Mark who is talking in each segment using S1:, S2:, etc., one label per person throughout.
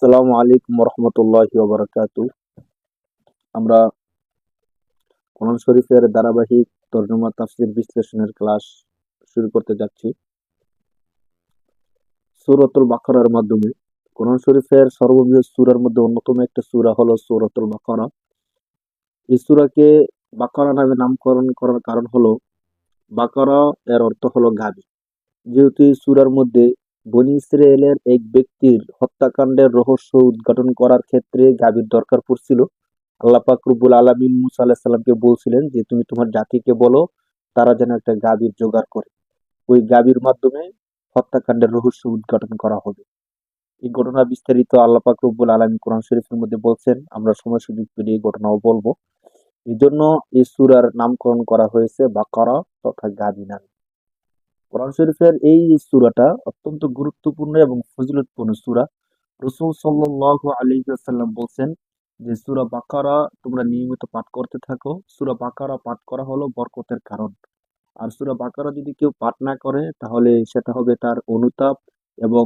S1: আসসালামু আলাইকুম রহমতুল্লাহি ওয়া আমরা কোরআন শরীফের ধারাবাহিক তর্জমা তাফসীর বিশ্লেষণের ক্লাস শুরু করতে যাচ্ছি সূরাতুল বাকারার মাধ্যমে। কোরআন শরীফের সর্ববৃহৎ সূরার মধ্যে অন্যতম একটা সূরা হলো সূরাতুল বাকারা। এই সূরাকে বাকারা নামে নামকরণ করার কারণ হলো বাকারা এর অর্থ হলো গাভী। যেহেতু এই সূরার মধ্যে বনী ইসরায়েলের এক ব্যক্তির হত্যাকাণ্ডের রহস্য উদ্ঘাটন করার ক্ষেত্রে গাভীর দরকার পড়ছিল। আল্লাহ পাক রব্বুল আলামিন মুসা আলাইহিস সালামকে বলছিলেন যে তুমি তোমার জাতিকে বলো তারা যেন একটা গাভীর জোগাড় করে। ওই গাভীর মাধ্যমে হত্যাকাণ্ডের রহস্য উদ্ঘাটন করা হবে। এই ঘটনা বিস্তারিত আল্লাহ পাক রব্বুল আলামিন কোরআন শরীফের মধ্যে বলছেন। আমরা সময় সুযোগ পেলে এই ঘটনাও বলবো। এই জন্য এই সূরার নামকরণ করা হয়েছে বাকারা তথা গাভী নামে। কোরআন শরীফের এই সূরাটা অত্যন্ত গুরুত্বপূর্ণ এবং ফজিলতপূর্ণ সূরা। রাসূল সাল্লাল্লাহু আলাইহি ওয়াসাল্লাম বলছেন যে সূরা বাকারা তোমরা নিয়মিত পাঠ করতে থাকো। সূরা বাকারা পাঠ করা হলো বরকতের কারণ। আর সূরা বাকারা যদি কেউ পাঠ না করে তাহলে সেটা হবে তার অনুতাপ এবং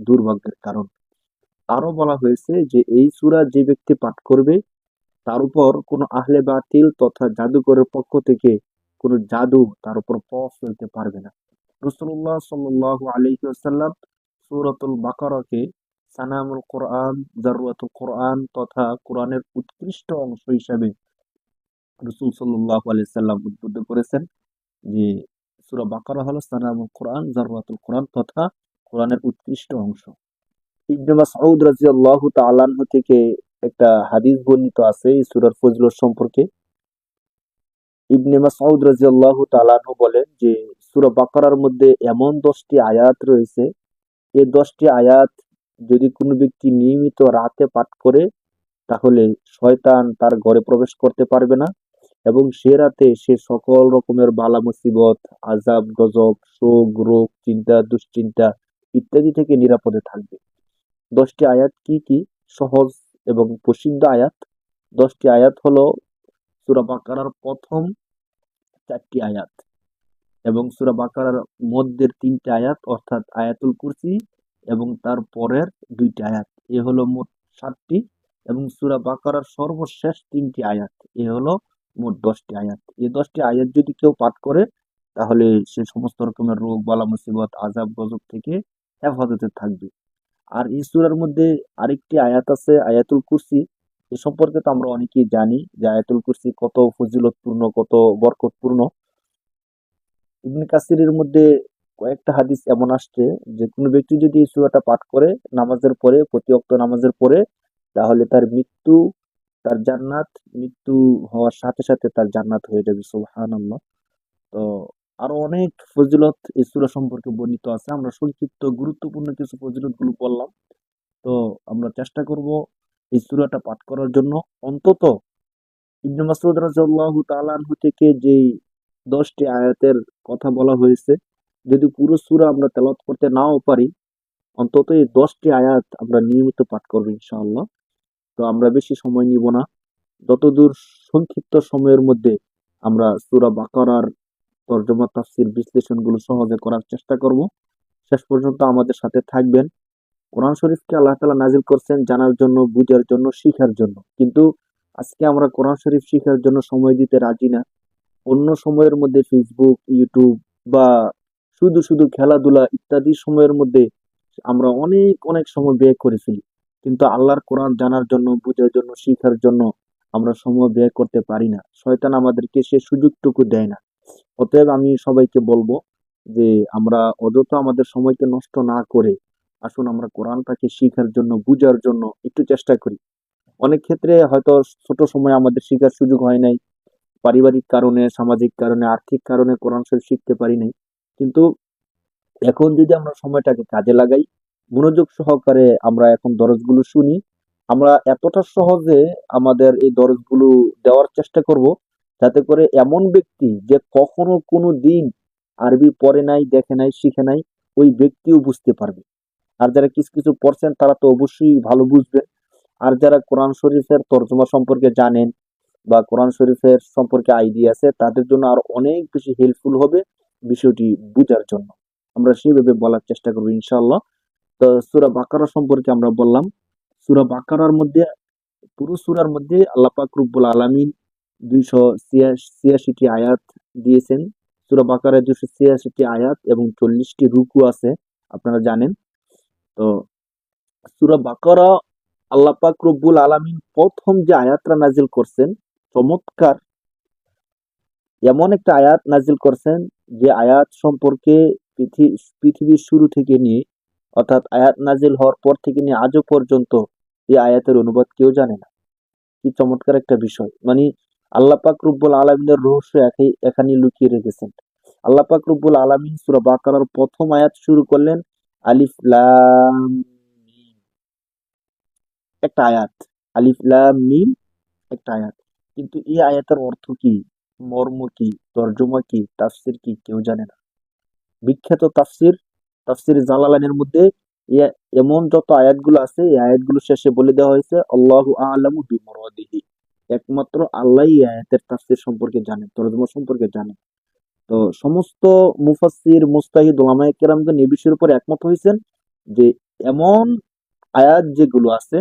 S1: দুর্ভাগ্যের কারণ। আরো বলা হয়েছে যে এই সূরা যে ব্যক্তি পাঠ করবে তার উপর কোনো আহলে বাতিল তথা জাদুকরের পক্ষ থেকে কোনো জাদু তার উপর প্রভাব ফেলতে পারবে না। রাসূলুল্লাহ সাল্লাল্লাহু আলাইহি ওয়াসাল্লাম সূরাতুল বাকারাকে সানামুল কোরআন, জারওয়াতুল কোরআন তথা কোরআনের উৎকৃষ্ট অংশ হিসাবে রাসূল সাল্লাল্লাহু আলাইহি ওয়াসাল্লাম উদ্বুদ্ধ করেছেন যে সূরা বাকারা হলো সানামুল কোরআন, জারওয়াতুল কোরআন তথা কোরআনের উৎকৃষ্ট অংশ। ইবনে মাসউদ রাদিয়াল্লাহু তাআলা আনহু থেকে একটা হাদিস বর্ণিত আছে এই সূরার ফজিলত সম্পর্কে। ইবনে মাসউদ রাদিয়াল্লাহু তাআলা আনহু বলেন যে সূরা বাকারার মধ্যে এমন 10টি আয়াত রয়েছে, এই 10টি আয়াত যদি কোনো ব্যক্তি নিয়মিত রাতে পাঠ করে তাহলে শয়তান তার ঘরে প্রবেশ করতে পারবে না এবং সে রাতে সে সকল রকমের বালা মুসিবত, আযাব গজব, শোক রোগ, চিন্তা দুশ্চিন্তা ইত্যাদি থেকে নিরাপদে থাকবে। 10টি আয়াত কি কি? সহজ এবং প্রসিদ্ধ আয়াত। 10টি আয়াত হলো সূরা বাকারার প্রথম 4টি আয়াত এবং সূরা বাকারার মধ্যের 3টি আয়াত অর্থাৎ আয়াতুল কুরসি এবং তার পরের 2টি আয়াত। এ হলো মোট 7টি এবং সূরা বাকারার সর্বশেষ 3টি আয়াত। এ হলো মোট 10টি আয়াত। এই 10টি আয়াত যদি কেউ পাঠ করে তাহলে সে সমস্ত রকমের রোগ বালা মুসিবত আযাব গজব থেকে হেফাজতে থাকবে। আর এই সূরার মধ্যে আরেকটি আয়াত আছে আয়াতুল কুরসি। এ সম্পর্কে তো আমরা অনেকেই জানি যে আয়াতুল কুরসি কত ফজিলতপূর্ণ, কত বরকতপূর্ণ। ইবনে কাসিরের মধ্যে কয়েকটা হাদিস এমন আসছে যে কোনো ব্যক্তি যদি এই সূরাটা পাঠ করে নামাজের পরে, প্রতি ওয়াক্ত নামাজের পরে, তাহলে তার মৃত্যু, তার জান্নাত, মৃত্যু হওয়ার সাথে সাথে তার জান্নাত হয়ে যাবে। সুবহানাল্লাহ। তো আরো অনেক ফজিলত এই সূরা সম্পর্কে বর্ণিত আছে। আমরা সংক্ষিপ্ত গুরুত্বপূর্ণ কিছু ফজিলত গুলো বললাম। তো আমরা চেষ্টা করব এই সূরাটা পাঠ করার জন্য। অন্তত ইবনে মাসউদ রাদিয়াল্লাহু তাআলা আনহু থেকে যেই 10টি আয়াতের কথা বলা হয়েছে, যদি পুরো সূরা আমরা তেলাওয়াত করতে নাও পারি, অন্তত এই 10টি আয়াত আমরা নিয়মিত পাঠ করব ইনশাআল্লাহ। তো আমরা বেশি সময় নিব না। যতদূর সংক্ষিপ্ত সময়ের মধ্যে আমরা সূরা বাকারার তরজমা তাফসীর বিশ্লেষণগুলো সহজে করার চেষ্টা করব। শেষ পর্যন্ত আমাদের সাথে থাকবেন। কোরআন শরীফকে আল্লাহ তাআলা নাজিল করছেন জানার জন্য, বুঝার জন্য, শিখার জন্য। কিন্তু আজকে আমরা কোরআন শরীফ শিখার জন্য সময় দিতে রাজি না। অন্য সময়ের মধ্যে ফেসবুক, ইউটিউব বা শুধু শুধু খেলাধুলা ইত্যাদি সময়ের মধ্যে আমরা অনেক অনেক সময় ব্যয় করে ফেলি। কিন্তু আল্লাহর কোরআন জানার জন্য, বুঝার জন্য, শিখার জন্য আমরা সময় ব্যয় করতে পারি না। শয়তান আমাদেরকে সে সুযোগটুকু দেয় না। অতএব আমি সবাইকে বলবো যে আমরা অযথা আমাদের সময়কে নষ্ট না করে আসুন আমরা কোরআনটাকে শিখার জন্য, বুঝার জন্য একটু চেষ্টা করি। অনেক ক্ষেত্রে হয়তো ছোট সময় আমাদের শিখার সুযোগ হয় নাই, পারিবারিক কারণে, সামাজিক কারণে, আর্থিক কারণে কোরআন শরীফ শিখতে পারি নাই। কিন্তু এখন যদি আমরা সময়টাকে কাজে লাগাই, মনোযোগ সহকারে আমরা এখন দরজগুলো শুনি, আমরা এতটা সহজে আমাদের এই দরজগুলো দেওয়ার চেষ্টা করব যাতে করে এমন ব্যক্তি যে কখনো কোনো দিন আরবি পড়ে নাই, দেখে নাই, শিখে নাই, ওই ব্যক্তিও বুঝতে পারবে। আর যারা কিছু কিছু পড়ছেন তারা তো অবশ্যই ভালো বুঝবে। আর যারা কোরআন শরীফের তর্জমা সম্পর্কে জানেন বা কোরআন শরীফের সম্পর্কে আইডিয়া আছে তাদের জন্য আরো অনেক বেশি হেল্পফুল হবে বিষয়টি বুঝার জন্য। আমরা সেভাবে বলার চেষ্টা করবো ইনশাআল্লাহ। তো সূরা বাকারা সম্পর্কে আমরা বললাম। সূরা বাকারার মধ্যে, পুরো সূরার মধ্যে আল্লাহ পাক রব্বুল আলামিন 286টি আয়াত দিয়েছেন। সূরা বাকারায় 286টি আয়াত এবং 40টি রুকু আছে, আপনারা জানেন। তো সূরা বাকারা আল্লাহ পাক রব্বুল আলামিন প্রথম যে আয়াতটা নাজিল করছেন, চমৎকার এমন একটা আয়াত নাজিল করছেন, যে আয়াত সম্পর্কে পৃথিবীর শুরু থেকে নিয়ে, অর্থাৎ আয়াত নাজিল হওয়ার পর থেকে নিয়ে আজও পর্যন্ত এই আয়াতের অনুবাদ কেউ জানে না। কি চমৎকার একটা বিষয়! মানে আল্লাহ পাক রব্বুল আলামিনের রহস্য এখানে লুকিয়ে রেখেছেন। আল্লাহ পাক রব্বুল আলামিন সূরা বাকারার প্রথম আয়াত শুরু করলেন আলিফ লাম মিম, একটা আয়াত। আলিফ লাম মিম, একটা আয়াত। কিন্তু এই আয়াতের অর্থ কি, মর্ম কি, তর্জমা কি, তাফসির কি, কেউ জানে না। বিখ্যাত তাফসির জালালাইনের মধ্যে এমন যত আয়াতগুলো আছে, এই আয়াতগুলো শেষে বলে দেওয়া হয়েছে আল্লাহু আ'লামু বিমুরাদিহি, একমাত্র আল্লাহ এই আয়াতের তাফসির সম্পর্কে জানেন, তরজমা সম্পর্কে জানেন। তো সমস্ত মুফাসসির, মুজতাহিদ, উলামায়ে কেরামগণ এই বিষয়ের উপর একমত হয়েছেন যে এমন আয়াত যেগুলো আছে,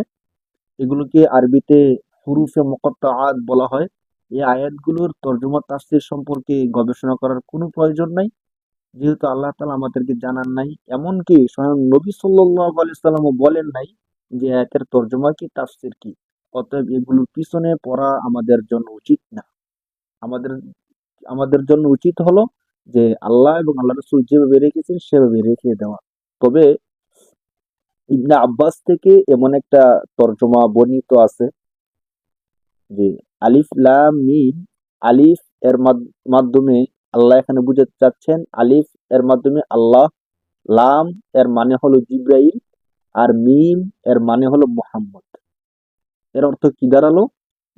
S1: এগুলোকে আরবিতে হুরুফে মুকাত্তাআত বলা হয়। এই আয়াতগুলোর তরজমা তাফসির সম্পর্কে গবেষণা করার কোনো প্রয়োজন নাই, যেহেতু আল্লাহ তাআলা আমাদেরকে জানান নাই। এমনকি স্বয়ং নবী সাল্লাল্লাহু আলাইহি সাল্লামও বলেন নাই যে আয়াতের তরজমা কি, তাফসির কি। অতএব এগুলোর পিছনে পড়া আমাদের জন্য উচিত না। আমাদের আমাদের জন্য উচিত হলো যে আল্লাহ এবং আল্লাহ রাসূল যেভাবে রেখেছেন সেভাবে রেখে দেওয়া। তবে ইবনে আব্বাস থেকে এমন একটা তরজমা বর্ণিত আছে যে আলিফ লাম মিম, আলিফ এর মাধ্যমে আল্লাহ এখানে বুঝাতে চাচ্ছেন, আলিফ এর মাধ্যমে আল্লাহ, লাম এর মানে হলো জিব্রাইল, আর মিম এর মানে হলো মুহাম্মদ। এর অর্থ কি দাঁড়ালো,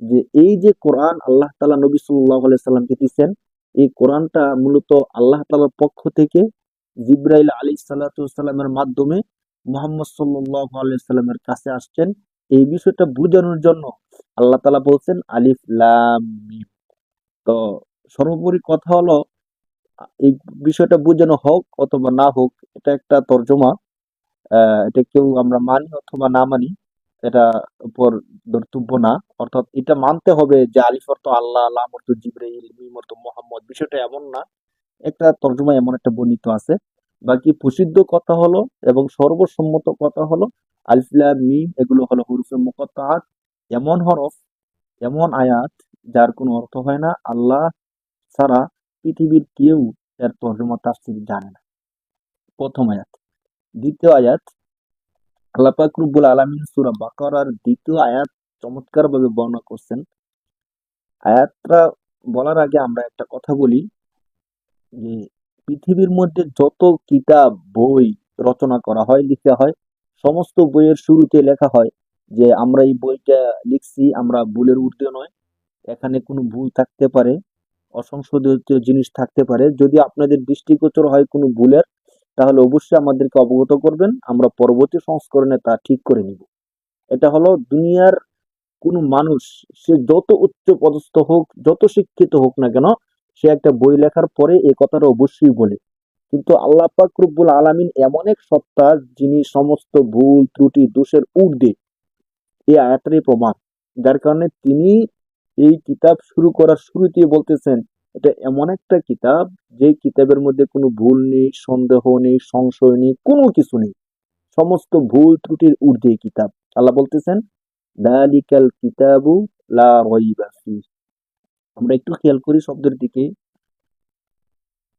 S1: যে এই যে কোরআন আল্লাহ তাআলা নবী সাল্লাল্লাহু আলাইহি সাল্লামকে দিয়েছেন, এই কোরআনটা মূলত আল্লাহ তাআলার পক্ষ থেকে জিব্রাইল আলাইহিস সালাতু ওয়াসসালামের মাধ্যমে মুহাম্মদ সাল্লাল্লাহু আলাইহি সাল্লামের কাছে আসছেন। এই বিষয়টা বোঝানোর জন্য আল্লাহ তাআলা বলছেন আলিফ লাম মিম। তো সর্বোপরি কথা হলো, এই বিষয়টা বোঝানো হোক অথবা না হোক, এটা একটা তরজমা। এটা কেউ আমরা মানি অথবা না মানি, এটা উপর ধর্তব্য না। অর্থাৎ এটা মানতে হবে যে আলিফ অর্থ আল্লাহ, লাম অর্থ জিব্রাইল, মিম অর্থ মোহাম্মদ, বিষয়টা এমন না। একটা তর্জমা এমন একটা বর্ণিত আছে। বাকি প্রসিদ্ধ কথা হলো এবং সর্বসম্মত কথা হলো আলিফ লাম মিম এগুলো হলো হুরুফে মুকাত্তাআত, এমন হরফ, এমন আয়াত যার কোনো অর্থ হয় না। আল্লাহ ছাড়া পৃথিবীর কেউ এর তর্জমা তাফসীর জানে না। প্রথম আয়াত। দ্বিতীয় আয়াত, আল্লাহ পাক রব্বুল আলামিন সূরা বাকারার দ্বিতীয় আয়াত চমৎকার ভাবে বর্ণনা করছেন। আয়াতটা বলার আগে আমরা একটা কথা বলি, যে পৃথিবীর মধ্যে যত কিতাব, বই রচনা করা হয়, লিখা হয়, সমস্ত বইয়ের শুরুতে লেখা হয় যে আমরা এই বইটা লিখছি, আমরা ভুলের ঊর্ধ্বে নয়, এখানে কোনো ভুল থাকতে পারে, অসংশোধিত জিনিস থাকতে পারে। যদি আপনাদের দৃষ্টিগোচর হয় কোনো ভুলের, তাহলে অবশ্যই আমাদেরকে অবগত করবেন, আমরা পরবর্তী সংস্করণে তা ঠিক করে নিব। এটা হলো দুনিয়ার কোনো মানুষ, সে যত উচ্চ পদস্থ হোক, যত শিক্ষিত হোক না কেন, সে একটা বই লেখার পরে এই কথাটা অবশ্যই বলে। কিন্তু আল্লাহ পাক রব্বুল আলামিন এমন এক সত্তা, যিনি সমস্ত ভুল ত্রুটি দোষের ঊর্ধ্বে, এই আয়াতেরই প্রমাণ। যার কারণে তিনি এই কিতাব শুরু করার শুরুতেই বলতেছেন এটা এমন একটা কিতাব, যে কিতাবের মধ্যে কোনো ভুল নেই, সন্দেহ নেই, সংশয় নেই, কোনো কিছু নেই। সমস্ত ভুল ত্রুটির ঊর্ধ্বে এই কিতাব। আল্লাহ বলতেছেন যালিকাল কিতাবু লা রাইবা ফিহ। আমরা একটু খেয়াল করি শব্দের দিকে।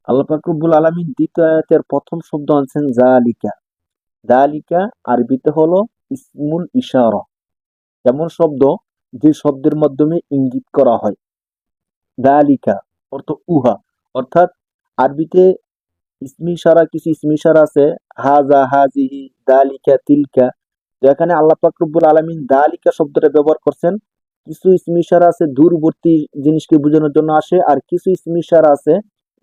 S1: আল্লাহ পাক রব্বুল আলামিন দ্বিতীয় আয়াতের প্রথম শব্দ আনছেন যালিকা। যালিকা আরবিতে হলো ইসমুল ইশারা, এমন শব্দ যে শব্দের মাধ্যমে ইঙ্গিত করা হয়। যালিকা অর্থ উহা, অর্থাৎ আরবিতে ইসমে ইশারা, কিছু ইসমে ইশারা আছে, হাযা, হাযিহি, যালিকা, তিলকা। তো এখানে আল্লাহ পাক রব্বুল আলামিন যালিকা শব্দটা ব্যবহার করছেন। কিছু ইসমে ইশারা আছে দূরবর্তী জিনিসকে বোঝানোর জন্য আসে, আর কিছু ইসমে ইশারা আছে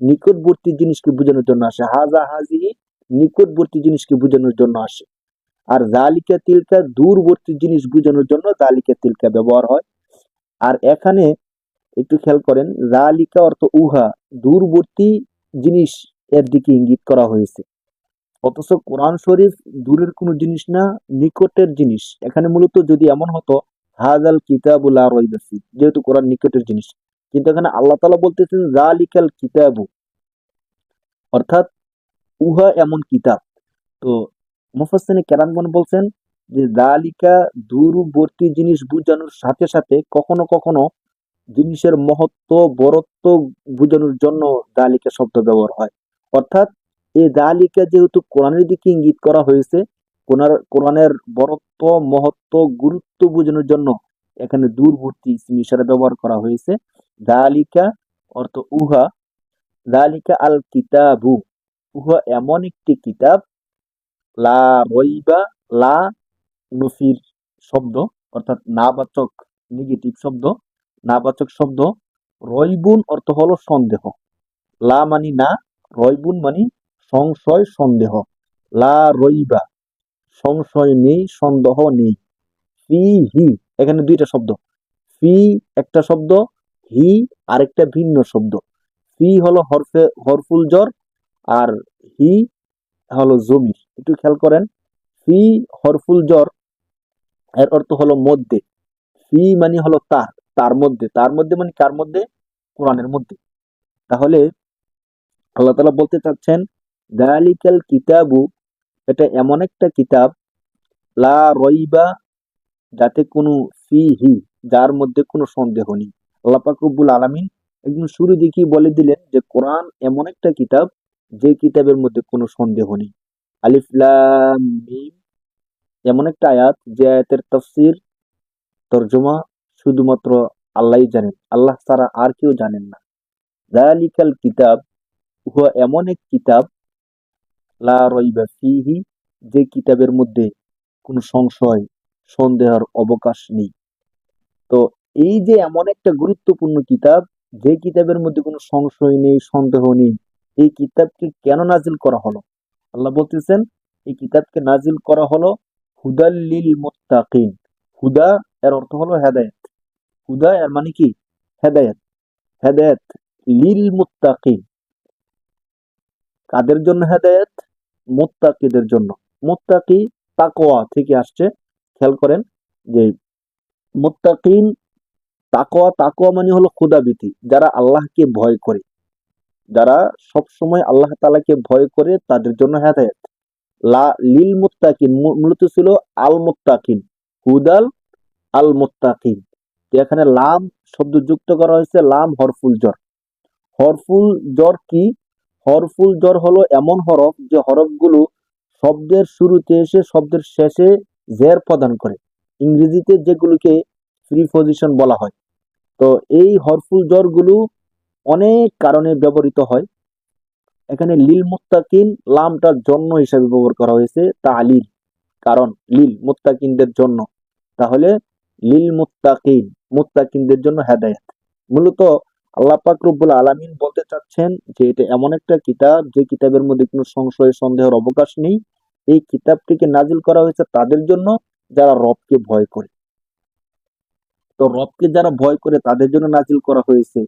S1: নিকটবর্তী জিনিসকে বোঝানোর জন্য আসে। হাযা, হাযিহি নিকটবর্তী জিনিসকে বোঝানোর জন্য আসে, আর যালিকা, তিলকা দূরবর্তী জিনিস বোঝানোর জন্য যালিকা, তিলকা ব্যবহার হয়। আর এখানে একটু খেয়াল করেন, যালিকা অর্থ উহা, দূরবর্তী জিনিস এর দিকে ইঙ্গিত করা হয়েছে। অথচ কোরআন শরীফ দূরের কোনো জিনিস না, নিকটের জিনিস। এখানে মূলত যদি এমন হতো হাযাল কিতাবু লা রাইবা ফি, যেহেতু কোরআন নিকটের জিনিস, কিন্তু এখানে আল্লাহ তাআলা বলতেছেন যালিকাল কিতাবু, অর্থাৎ উহা এমন কিতাব। তো মুফাসসিরিনে কেরামগণ বলছেন যে যালিকা দূরবর্তী জিনিস বোঝানোর সাথে সাথে কখনো কখনো জিনিসের মহত্ব বরত্ব বোঝানোর জন্য যালিকা শব্দ ব্যবহার হয়। অর্থাৎ এই যালিকা যেহেতু কোরআনের দিকে ইঙ্গিত করা হয়েছে, কোরআনের বরত্ব মহত্ব গুরুত্ব বোঝানোর জন্য এখানে দূরবর্তী ইসম ইশারা ব্যবহার করা হয়েছে। যালিকা অর্থ উহা, যালিকা আল কিতাবু, উহা এমন একটি কিতাব, লা রইবা, লা নফির শব্দ, অর্থাৎ নাবাচক নেগেটিভ শব্দ, নাবাচক শব্দ। রয়বুন অর্থ হলো সন্দেহ, লা মানি না, রয়বুন মানি সংশয় সন্দেহ। লা রইবা সংশয় নেই, সন্দেহ নেই। ফি হি, এখানে দুইটা শব্দ, ফি একটা শব্দ, হি আরেকটা ভিন্ন শব্দ। ফি হলো হরফুল জর, আর হি হলো জমির। একটু খেয়াল করেন, ফি হরফুল জর এর অর্থ হলো মধ্যে, ফি মানে হলো তার, তার মধ্যে, তার মধ্যে মানে কার মধ্যে? কোরআনের মধ্যে। তাহলে আল্লাহ তাআলা বলতে চাচ্ছেন যালিকাল কিতাবু, এটা এমন একটা কিতাব, লা রইবা, যাতে কোনো ফিহি, যার মধ্যে কোনো সন্দেহ নেই। আল্লাহ পাক রব্বুল আলামিন একদম শুরু দিকেই বলে দিলেন যে কোরআন এমন একটা কিতাব যে কিতাবের মধ্যে কোনো সন্দেহ নেই। আলিফ লাম মিম এমন একটা আয়াত যে আয়াতের তাফসীর তরজমা শুধুমাত্র আল্লাহই জানেন, আল্লাহ ছাড়া আর কেউ জানেন না। যালিকাল কিতাব, উহা এমন এক কিতাব, লা রাইবা ফিহি, যে কিতাবের মধ্যে কোনো সংশয় সন্দেহের অবকাশ নেই। তো এই যে এমন একটা গুরুত্বপূর্ণ কিতাব, যে কিতাবের মধ্যে কোনো সংশয় নেই সন্দেহ নেই, এই কিতাবকে কেন নাজিল করা হলো? আল্লাহ বলতেছেন এই কিতাবকে নাজিল করা হলো হুদাল লিল মুত্তাকিন। হুদা এর অর্থ হলো হেদায়েত, হুদা এর মানে কি? হেদায়েত। হেদায়েত লিল মুত্তাকিন, কাদের জন্য হেদায়েত? মুত্তাকিদের জন্য। মুত্তাকি তাকওয়া থেকে আসছে। খেয়াল করেন যে মুত্তাকিন, তাকওয়া, তাকওয়া মানে হলো খোদাভীতি, যারা আল্লাহকে ভয় করে, যারা সব সময় আল্লাহ তাআলাকে ভয় করে, তাদের জন্য হেদায়েত। লা লিল মুত্তাকিন মূলত ছিল আল মুত্তাকিন, হুদাল আল মুত্তাকিন। তো এখানে লাম শব্দ যুক্ত করা হয়েছে, লাম হরফুল জর। হরফুল জর কি? হরফুল জর হলো এমন হরফ যে হরফগুলো শব্দের শুরুতে এসে শব্দের শেষে জের প্রদান করে। ইংরেজিতে যেগুলোকে প্রিপজিশন বলা হয়। তো এই হরফুল জর গুলো অনেক কারণে ব্যবহৃত হয়। এখানে লিল মুত্তাকিন লামটার জন্য হিসাবে ব্যবহার করা হয়েছে, তালিল, কারণ লিল মুত্তাকিনদের জন্য। তাহলে লিল মুত্তাকিন, মুত্তাকিনদের জন্য হেদায়েত। মূলত আল্লাহ পাক রব্বুল আলামিন বলতে চাচ্ছেন যে এটা এমন একটা কিতাব যে কিতাবের মধ্যে কোনো সংশয় সন্দেহের অবকাশ নেই। এই কিতাবটিকে নাজিল করা হয়েছে তাদের জন্য যারা রবকে ভয় করে। তো রবকে যারা ভয় করে তাদের জন্য নাজিল করা হয়েছে।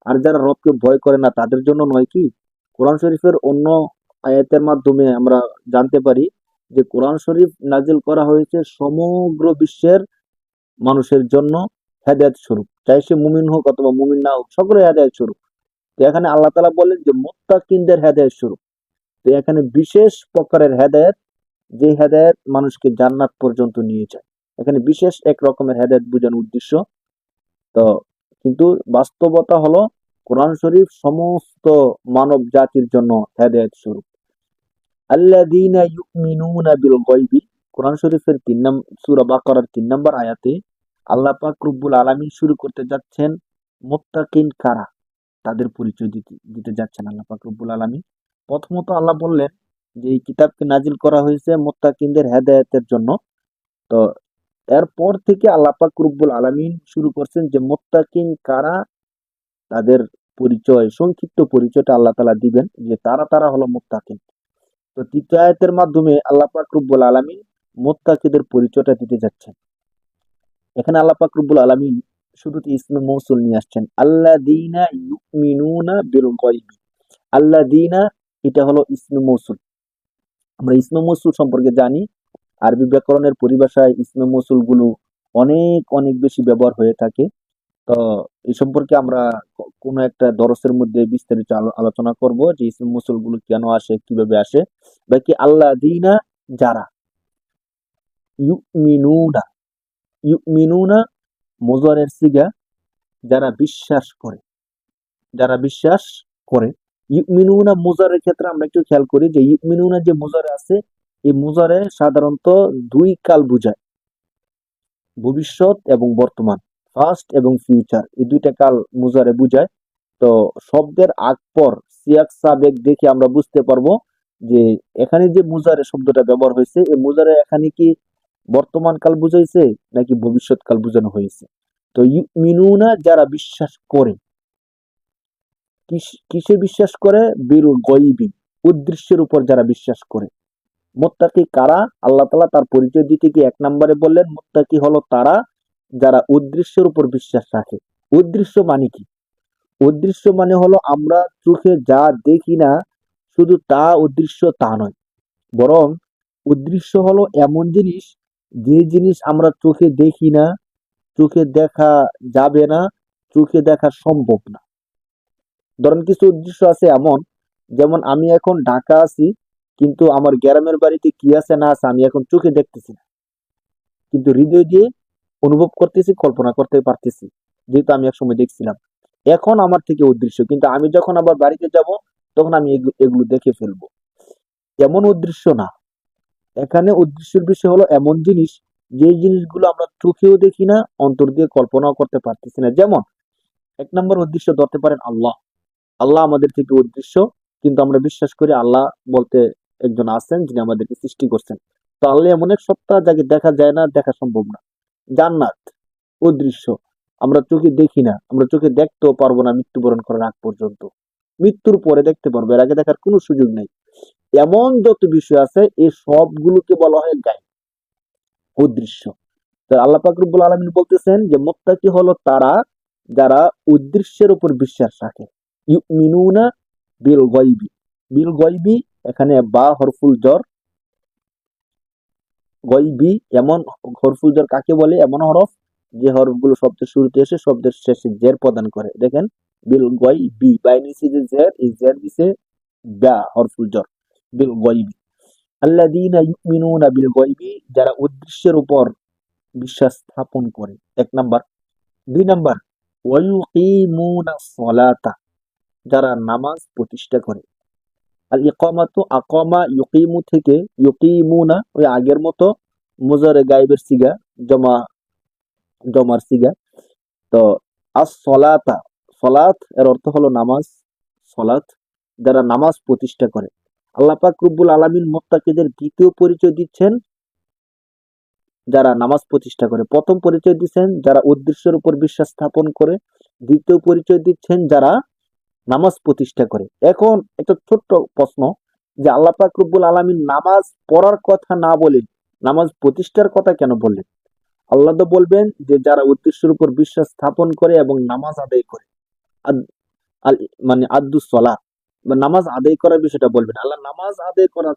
S1: আর যারা রবকে ভয় করে না তাদের জন্য নয় কি? কোরআন শরীফের অন্য আয়াতের মাধ্যমে আমরা জানতে পারি যে কোরআন শরীফ নাজিল করা হয়েছে সমগ্র বিশ্বের মানুষের জন্য হেদায়েত স্বরূপ, চাই সে মুমিন হোক অথবা মুমিন না হোক, সকলে হেদায়েত স্বরূপ। তো এখানে আল্লাহ তাআলা বলেন যে মুত্তাকিনদের হেদায়েত স্বরূপ। তো এখানে বিশেষ প্রকারের হেদায়েত, যে হেদায়েত মানুষকে জান্নাত পর্যন্ত নিয়ে যায়। এখানে বিশেষ এক রকমের হেদায়েত বোঝানোর উদ্দেশ্য। তো কিন্তু বাস্তবতা হলো কোরআন শরীফ সমস্ত মানব জাতির জন্য হেদায়েত স্বরূপ। আল্লাযীনা ইউমিনুনা বিল গায়বি, কোরআন শরীফের সূরা বাকারার ৩ নম্বর আয়াতে আল্লাহ পাক রব্বুল আলামিন শুরু করতে যাচ্ছেন মুত্তাকিন কারা, তাদের পরিচয় দিতে দিতে যাচ্ছেন আল্লাহ পাক রব্বুল আলামিন। প্রথমত আল্লাহ বললেন যে এই কিতাবকে নাজিল করা হয়েছে মুত্তাকিনদের হেদায়েতের জন্য। তো এরপর থেকে আল্লাহ পাক রব্বুল আলামিন শুরু করছেন যে মুত্তাকিন কারা, তাদের পরিচয়, সংক্ষিপ্ত পরিচয়টা আল্লাহ তাআলা দিবেন যে তারা তারা হলো মুত্তাকিন। তো তৃতীয় আয়াতের মাধ্যমে আল্লাহ পাক রব্বুল আলামিন মুত্তাকিদের পরিচয়টা দিতে যাচ্ছেন। এখানে আল্লাহ পাক রব্বুল আলামিন শুরুতে ইসমে মৌসুল নিয়ে আসছেন, আল্লাযীনা ইউমিনুনা বিল গায়বি। আল্লাযীনা এটা হলো ইসমে মৌসুল, আমরা ইসমে মৌসুল সম্পর্কে জানি। আরবি ব্যাকরণের পরিভাষায় ইসমে মৌসুল গুলো অনেক অনেক বেশি ব্যবহার হয়ে থাকে। তো এই সম্পর্কে আমরা কোনো একটা দরসের মধ্যে বিস্তারিত আলোচনা করব যে ইসমে মৌসুল গুলো কেন আসে, কিভাবে আসে। বাকি আল্লাহ দিনা, যারা ইউমিনুনা, ইউমিনুনা মুজারের সিগা, যারা বিশ্বাস করে, যারা বিশ্বাস করে। ইউমিনুনা মুজারের ক্ষেত্রে আমরা একটু খেয়াল করি যে ইউমিনুনা যে মুজারে আছে, এই মুজারে সাধারণত দুই কাল বোঝায়, ভবিষ্যৎ এবং বর্তমান, ফাস্ট এবং ফিউচার, এই দুইটা কাল মুজারে বোঝায়। তো শব্দের আগ পর সিয়াক সাবেক দেখে আমরা বুঝতে পারবো যে এখানে যে মুজারে শব্দটা ব্যবহার হয়েছে, এই মুজারে এখানে কি বর্তমান কাল বুঝাইছে নাকি ভবিষ্যৎ কাল বোঝানো হয়েছে। তো ইউমিনুনা যারা বিশ্বাস করে, কিসে বিশ্বাস করে? বিল গয়বি, উদ্দৃশ্যের উপর যারা বিশ্বাস করে। মুত্তাকি কারা? আল্লাহ তাআলা তার পরিচয় দিতে গিয়ে এক নম্বরে বললেন মুত্তাকি হলো তারা যারা উদ্দৃশ্যের উপর বিশ্বাস রাখে। উদ্দৃশ্য মানে কি? উদ্দৃশ্য মানে হলো আমরা চোখে যা দেখি না শুধু তা উদ্দৃশ্য তা নয়, বরং উদ্দৃশ্য হলো এমন জিনিস, যে জিনিস আমরা চোখে দেখি না, চোখে দেখা যাবে না, চোখে দেখা সম্ভব না। ধরেন কিছু উদ্দেশ্য আছে এমন, যেমন আমি এখন ঢাকা আছি, কিন্তু আমার গ্রামের বাড়িতে কি আছে না আছে আমি এখন চোখে দেখতেছি না, কিন্তু হৃদয় দিয়ে অনুভব করতেছি, কল্পনা করতে পারতেছি, যেহেতু আমি একসময় দেখছিলাম। এখন আমার থেকে উদ্দেশ্য, কিন্তু আমি যখন আবার বাড়িতে যাব তখন আমি এগুলো দেখে ফেলবো। এমন উদ্দেশ্য না, এখানে উদ্দেশ্যের বিষয় হলো এমন জিনিস, যে জিনিসগুলো আমরা চোখেও দেখি না, অন্তর দিয়ে কল্পনাও করতে পারতেছি না। যেমন এক নম্বর উদ্দেশ্য ধরতে পারেন আল্লাহ। আল্লাহ আমাদের থেকে উদ্দেশ্য, কিন্তু আমরা বিশ্বাস করি আল্লাহ বলতে একজন আছেন যিনি আমাদেরকে সৃষ্টি করছেন। তো আল্লাহ এমন এক সত্তা যাকে দেখা যায় না, দেখা সম্ভব না। জান্নাত উদ্দেশ্য, আমরা চোখে দেখি না, আমরা চোখে দেখতেও পারবো না মৃত্যুবরণ করার আগ পর্যন্ত। মৃত্যুর পরে দেখতে পারবো, এর আগে দেখার কোনো সুযোগ নেই। এমন যত বিষয় আছে এই সবগুলোকে বলা হয় গায়ব, উদ্দেশ্য। তো আল্লাহ পাক রব্বুল আলামিন বলতেছেন যে মুত্তাকি হলো তারা যারা উদ্দেশ্যের উপর বিশ্বাস রাখে। ইউমিনুনা বিল গায়বি, বিল গায়বি এখানে বা হরফুল জর, গায়বি এমন হরফুল জর কাকে বলে? এমন হরফ যে হরফগুলো শব্দের শুরুতে এসে শব্দের শেষে জের প্রদান করে। দেখেন বিল গায়বি, বাই নিচে যে জের, এই জের দিছে বা হরফুল জর, বিল গায়বি। আল্লাযীনা ইউমিনুনা বিল গায়বি, যারা উদ্দেশ্যের উপর বিশ্বাস স্থাপন করে, এক নাম্বার। দুই নাম্বার ওয়ায়ুকিমুনা সলাতা, যারা নামাজ প্রতিষ্ঠা করে। আল ইকামাতু আকামা ইউকিমু থেকে ইউকিমুনা, ওই আগের মতো মুজারে গায়েবের সিগা, জমা জমার সিগা। তো আস সলাতা, সলাত এর অর্থ হলো নামাজ, সলাত, যারা নামাজ প্রতিষ্ঠা করে। আল্লাহ পাক রব্বুল আলামিন মুত্তাকিদের দ্বিতীয় পরিচয় দিচ্ছেন যারা নামাজ প্রতিষ্ঠা করে। প্রথম পরিচয় দিচ্ছেন যারা উদ্দেশ্যের উপর বিশ্বাস স্থাপন করে, দ্বিতীয় পরিচয় দিচ্ছেন যারা নামাজ প্রতিষ্ঠা করে। এখন একটা ছোট্ট প্রশ্ন, যে আল্লাহ পাক রব্বুল আলামিন নামাজ পড়ার কথা না বলে নামাজ প্রতিষ্ঠার কথা কেন বললেন? আল্লাহ তো বলবেন যে যারা উদ্দেশ্যের উপর বিশ্বাস স্থাপন করে এবং নামাজ আদায় করে, মানে আদ্দুস সলাহ, বা নামাজ আদায় করার বিষয়টা বলবেন। আল্লাহ নামাজ আদায় করা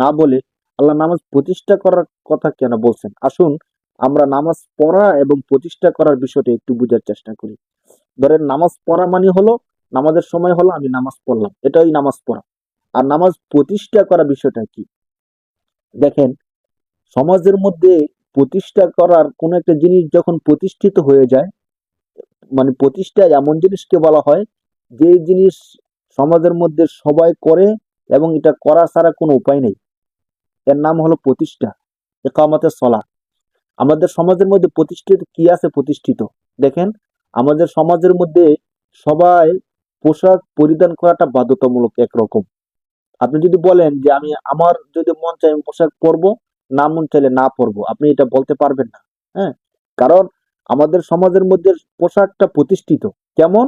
S1: না বলে আল্লাহ নামাজ প্রতিষ্ঠা করার কথা কেন বলছেন? আসুন আমরা নামাজ পড়া এবং প্রতিষ্ঠা করার বিষয়টা একটু বোঝার চেষ্টা করি। ধরেন নামাজ পড়া মানে হলো নামাজের সময় হলো আমি নামাজ পড়লাম, এটাই নামাজ পড়া। আর নামাজ প্রতিষ্ঠা করা বিষয়টা কি? দেখেন, সমাজের মধ্যে প্রতিষ্ঠা করার কোন একটা জিনিস যখন প্রতিষ্ঠিত হয়ে যায়, মানে প্রতিষ্ঠা এমন জিনিসকে বলা হয় যে জিনিস সমাজের মধ্যে সবাই করে এবং এটা করা ছাড়া কোনো উপায় নেই, এর নাম হলো প্রতিষ্ঠা। ইকামাতে সলা। আমাদের সমাজের মধ্যে প্রতিষ্ঠিত কি আছে? প্রতিষ্ঠিত, দেখেন আমাদের সমাজের মধ্যে সবাই পোশাক পরিধান করাটা বাধ্যতামূলক একরকম। আপনি যদি বলেন যে আমি আমার যদি মন চাই আমি পোশাক পরবো, না মন চাইলে না পরবো, আপনি এটা বলতে পারবেন না। হ্যাঁ, কারণ আমাদের সমাজের মধ্যে পোশাকটা প্রতিষ্ঠিত। কেমন?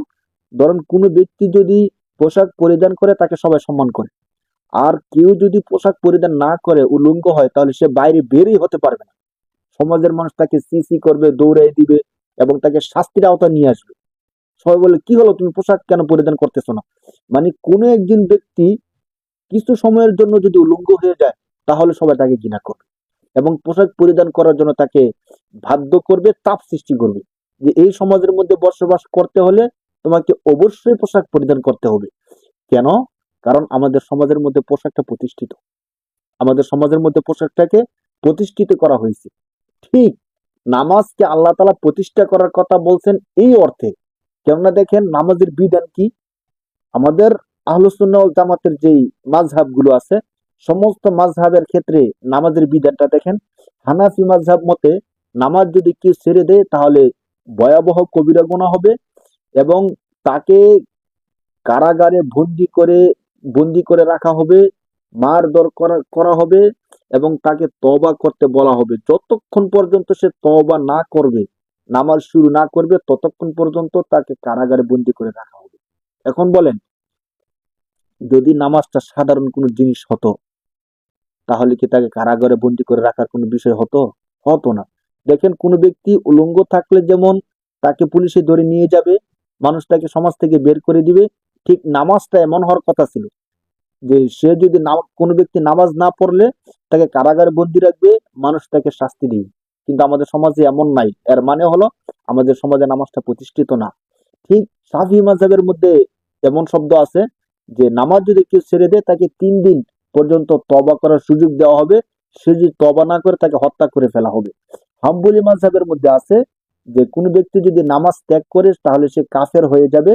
S1: ধরেন কোনো ব্যক্তি যদি পোশাক পরিধান করে তাকে সবাই সম্মান করে, আর কেউ যদি পোশাক পরিধান না করে, উলঙ্গ হয়, তাহলে সে বাইরে বেরই হতে পারবে না। সমাজের মানুষ তাকে সিসি করবে, দৌড়াই দিবে এবং তাকে শাস্তির আওতায় নিয়ে আসবে। সবাই বলে কি হলো তুমি পোশাক কেন পরিধান করতেছো না? মানে কোনো একজন ব্যক্তি কিছু সময়ের জন্য যদি উলঙ্গ হয়ে যায় তাহলে সবাই তাকে ঘৃণা করবে এবং পোশাক পরিধান করার জন্য তাকে বাধ্য করবে, চাপ সৃষ্টি করবে যে এই সমাজের মধ্যে বসবাস করতে হলে তোমাকে অবশ্যই পোশাক পরিধান করতে হবে। কেন? কারণ আমাদের সমাজের মধ্যে পোশাকটা প্রতিষ্ঠিত, আমাদের সমাজের মধ্যে পোশাকটাকে প্রতিষ্ঠিত করা হয়েছে। ঠিক নামাজকে আল্লাহ তাআলা প্রতিষ্ঠা করার কথা বলছেন এই অর্থে। কেননা দেখেন নামাজের বিধান কি, আমাদের আহলুস সুন্নাহ ওয়াল জামাতের যেই মাযহাব গুলো আছে সমস্ত মাযহাবের ক্ষেত্রে নামাজের বিধানটা দেখেন, হানাফি মাযহাব মতে নামাজ যদি কেউ ছেড়ে দেয় তাহলে ভয়াবহ কবিরা গুনাহ হবে এবং তাকে কারাগারে বন্দি করে রাখা হবে, মারধর করা হবে এবং তাকে তওবা করতে বলা হবে। যতক্ষণ পর্যন্ত সে তওবা না করবে, নামাজ শুরু না করবে, ততক্ষণ পর্যন্ত তাকে কারাগারে বন্দি করে রাখা হবে। এখন বলেন, যদি নামাজটা সাধারণ কোনো জিনিস হতো তাহলে কি তাকে কারাগারে বন্দি করে রাখার কোনো বিষয় হতো? হতো না। দেখেন কোন ব্যক্তি উলঙ্গ থাকলে যেমন তাকে পুলিশে ধরে নিয়ে যাবে, মানুষ তাকে সমাজ থেকে বের করে দিবে, ঠিক নামাজটা এমন হওয়ার কথা ছিল যে সে যদি কোনো ব্যক্তি নামাজ না পড়লে তাকে কারাগারে বন্দি রাখবে, মানুষ তাকে শাস্তি দিবে। কিন্তু আমাদের সমাজে এমন নাই। এর মানে হলো আমাদের সমাজে নামাজটা প্রতিষ্ঠিত না। ঠিক শাফি মাযহাবের মধ্যে এমন শব্দ আছে যে নামাজ যদি কেউ ছেড়ে দেয় তাকে 3 দিন পর্যন্ত তওবা করার সুযোগ দেওয়া হবে, সে যদি তওবা না করে তাকে হত্যা করে ফেলা হবে। হাম্বলি মাযহাবের মধ্যে আছে যে কোনো ব্যক্তি যদি নামাজ ত্যাগ করে তাহলে সে কাফের হয়ে যাবে,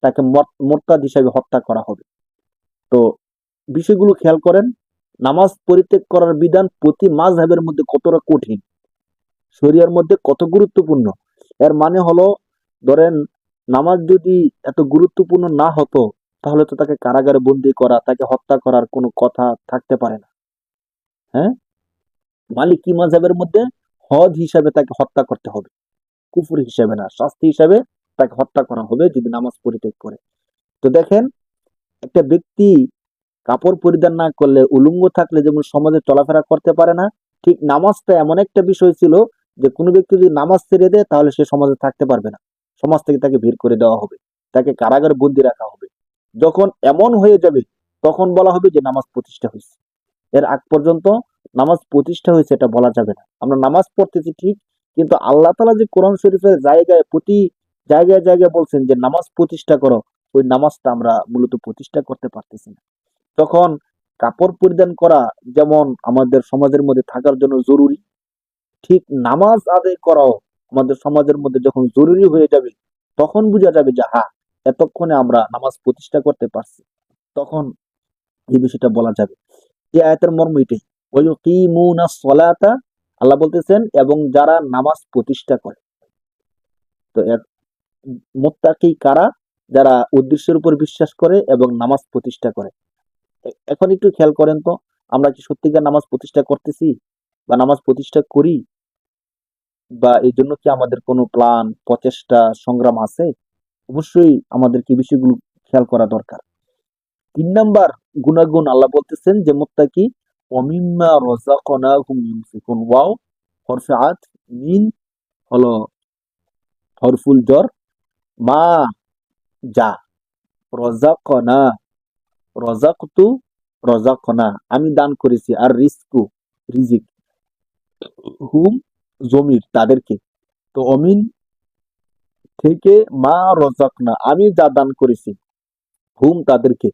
S1: তাকে মুরতাদ হিসাবে হত্যা করা হবে। তো বিষয়গুলো খেয়াল করেন, নামাজ পরিত্যাগ করার বিধান প্রতি মাযহাবের মধ্যে কতটা কঠিন, শরিয়ার মধ্যে কত গুরুত্বপূর্ণ। এর মানে হলো ধরেন নামাজ যদি এত গুরুত্বপূর্ণ না হতো তাহলে তো তাকে কারাগারে বন্দি করা, তাকে হত্যা করার কোনো কথা থাকতে পারে না। হ্যাঁ, মালিকি মাযহাবের মধ্যে হদ হিসাবে তাকে হত্যা করতে হবে, কুফর হিসাবে না, শাস্তি হিসাবে তাকে হত্যা করা হবে যদি নামাজ পরিত্যাগ করে। তো দেখেন একটা ব্যক্তি কাপড় পরিধান না করলে, উলঙ্গ থাকলে যেমন সমাজে চলাফেরা করতে পারে না, ঠিক নামাজটা এমন একটা বিষয় ছিল যে কোনো ব্যক্তি যদি নামাজ ছেড়ে দেয় তাহলে সে সমাজে থাকতে পারবে না, সমাজ থেকে তাকে বের করে দেওয়া হবে, তাকে কারাগারে বন্দি রাখা হবে। যখন এমন হয়ে যাবে তখন বলা হবে যে নামাজ প্রতিষ্ঠা হয়েছে। এর আগ পর্যন্ত নামাজ প্রতিষ্ঠা হয়েছে এটা বলা যাবে না। আমরা নামাজ পড়তেছি ঠিক, কিন্তু আল্লাহ তাআলা যে কোরআন শরীফের জায়গায় প্রতি জায়গায় জায়গায় বলছেন যে নামাজ প্রতিষ্ঠা করো, ওই নামাজটা আমরা মূলত প্রতিষ্ঠা করতে পারতেছি না। তখন কাপড় পরিধান করা যেমন আমাদের সমাজের মধ্যে থাকার জন্য জরুরি, ঠিক নামাজ আদায় করাও আমাদের সমাজের মধ্যে যখন জরুরি হয়ে যাবে তখন বোঝা যাবে যে হ্যাঁ, এতক্ষণে আমরা নামাজ প্রতিষ্ঠা করতে পারছি, তখন এই বিষয়টা বলা যাবে। এই আয়াতের মর্ম এটাই, ওয়ায়ুকিমুনাস সালাতা, আল্লাহ বলতেছেন এবং যারা নামাজ প্রতিষ্ঠা করে। তো মুত্তাকি কারা? যারা উদ্দেশ্যের উপর বিশ্বাস করে এবং নামাজ প্রতিষ্ঠা করে। এখন একটু খেয়াল করেন তো, আমরা কি সত্যিকার নামাজ প্রতিষ্ঠা করতেছি বা নামাজ প্রতিষ্ঠা করি, বা এই জন্য কি আমাদের কোনো প্ল্যান, প্রচেষ্টা, সংগ্রাম আছে? অবশ্যই আমাদের কি বিষয়গুলো খেয়াল করা দরকার। 3 নাম্বার গুণাগুণ আল্লাহ বলতেছেন যে মুত্তাকি ওয়ামিম্মা রাযাকনাহুম ইউনফিকুন। ওয়াও হরফে আত, মিন হলো হরফুল জর, মা যা, রাযাকনা রাযাকতু রাযাকনা আমি দান করেছি, আর রিজকু রিজিক, হুম জমির তাদেরকে। তো অমিন থেকে মা রাযাকনা আমি যা দান করেছি, হুম তাদেরকে,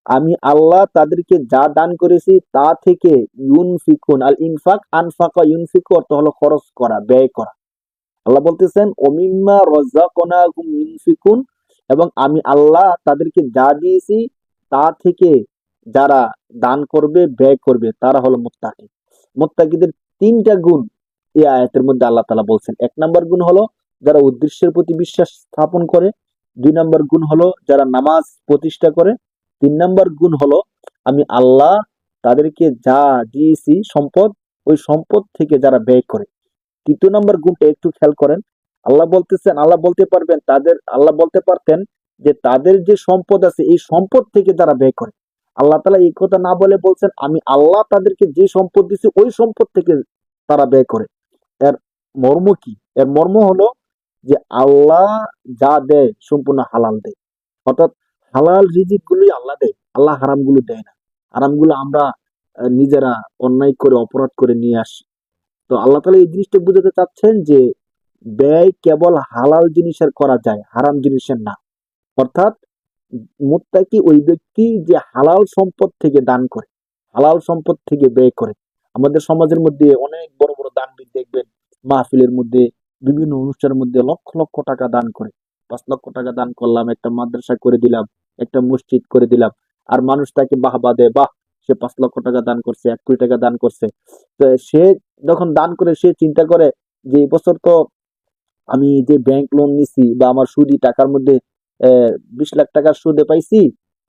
S1: আমি আল্লাহ তাদেরকে যা দান করেছি তা থেকে ইউনফিকুন, আল ইনফাক আনফাকা ইউনফিকু অর্থ হলো খরচ করা, ব্যয় করা। আল্লাহ বলতেছেন ওমিম্মা রাযাকনাহুম ইউনফিকুন, এবং আমি আল্লাহ তাদেরকে যা দিয়েছি তা থেকে যারা দান করবে, ব্যয় করবে, তারা হলো মুত্তাকি। মুত্তাকিদের 3টা গুণ এই আয়াতের মধ্যে আল্লাহ তাআলা বলছেন। 1 নাম্বার গুণ হলো যারা উদ্দেশ্যের প্রতি বিশ্বাস স্থাপন করে, 2 নাম্বার গুণ হলো যারা নামাজ প্রতিষ্ঠা করে, 3 নাম্বার গুণ হলো আমি আল্লাহ তাদেরকে যা দিয়েছি সম্পদ, ওই সম্পদ থেকে যারা ব্যয় করে। 3য় নাম্বার গুণটা একটু খেয়াল করেন, আল্লাহ বলতেছেন, আল্লাহ বলতে পারতেন যে তাদের যে সম্পদ আছে এই সম্পদ থেকে যারা ব্যয় করে। আল্লাহ তাআলা এই কথা না বলে বলছেন আমি আল্লাহ তাদেরকে যে সম্পদ দিছি ওই সম্পদ থেকে তারা ব্যয় করে। এর মর্ম কি? এর মর্ম হলো যে আল্লাহ যা দেয় সম্পূর্ণ হালাল দেয়, অর্থাৎ হালাল রিজিক গুলোই আল্লাহ দেয়, আল্লাহ হারাম গুলো দেয় না। হারামগুলো আমরা নিজেরা অন্যায় করে অপরাধ করে নিয়ে আসি। তো আল্লাহ তাআলা এই জিনিসটা বুঝাতে চাচ্ছেন যে ব্যয় কেবল হালাল জিনিসের করা যায়, হারাম জিনিসের না। অর্থাৎ মুত্তাকি ওই ব্যক্তি যে হালাল সম্পদ থেকে দান করে, হালাল সম্পদ থেকে ব্যয় করে। আমাদের সমাজের মধ্যে অনেক বড় বড় দানবীর দেখবেন মাহফিলের মধ্যে, বিভিন্ন অনুষ্ঠানের মধ্যে লক্ষ লক্ষ টাকা দান করে। 5 লক্ষ টাকা দান করলাম, একটা মাদ্রাসা করে দিলাম, একটা মসজিদ করে দিলাম, আর মানুষ তাকে বাহবা দেয়, বাহ সে 5 লক্ষ টাকা দান করছে, 1 কোটি টাকা দান করছে। তো সে যখন দান করে সে চিন্তা করে যে এই বছর তো আমি যে ব্যাংক লোন নিছি বা আমার সুদি টাকার মধ্যে 20 লাখ টাকার সুদে পাইছি,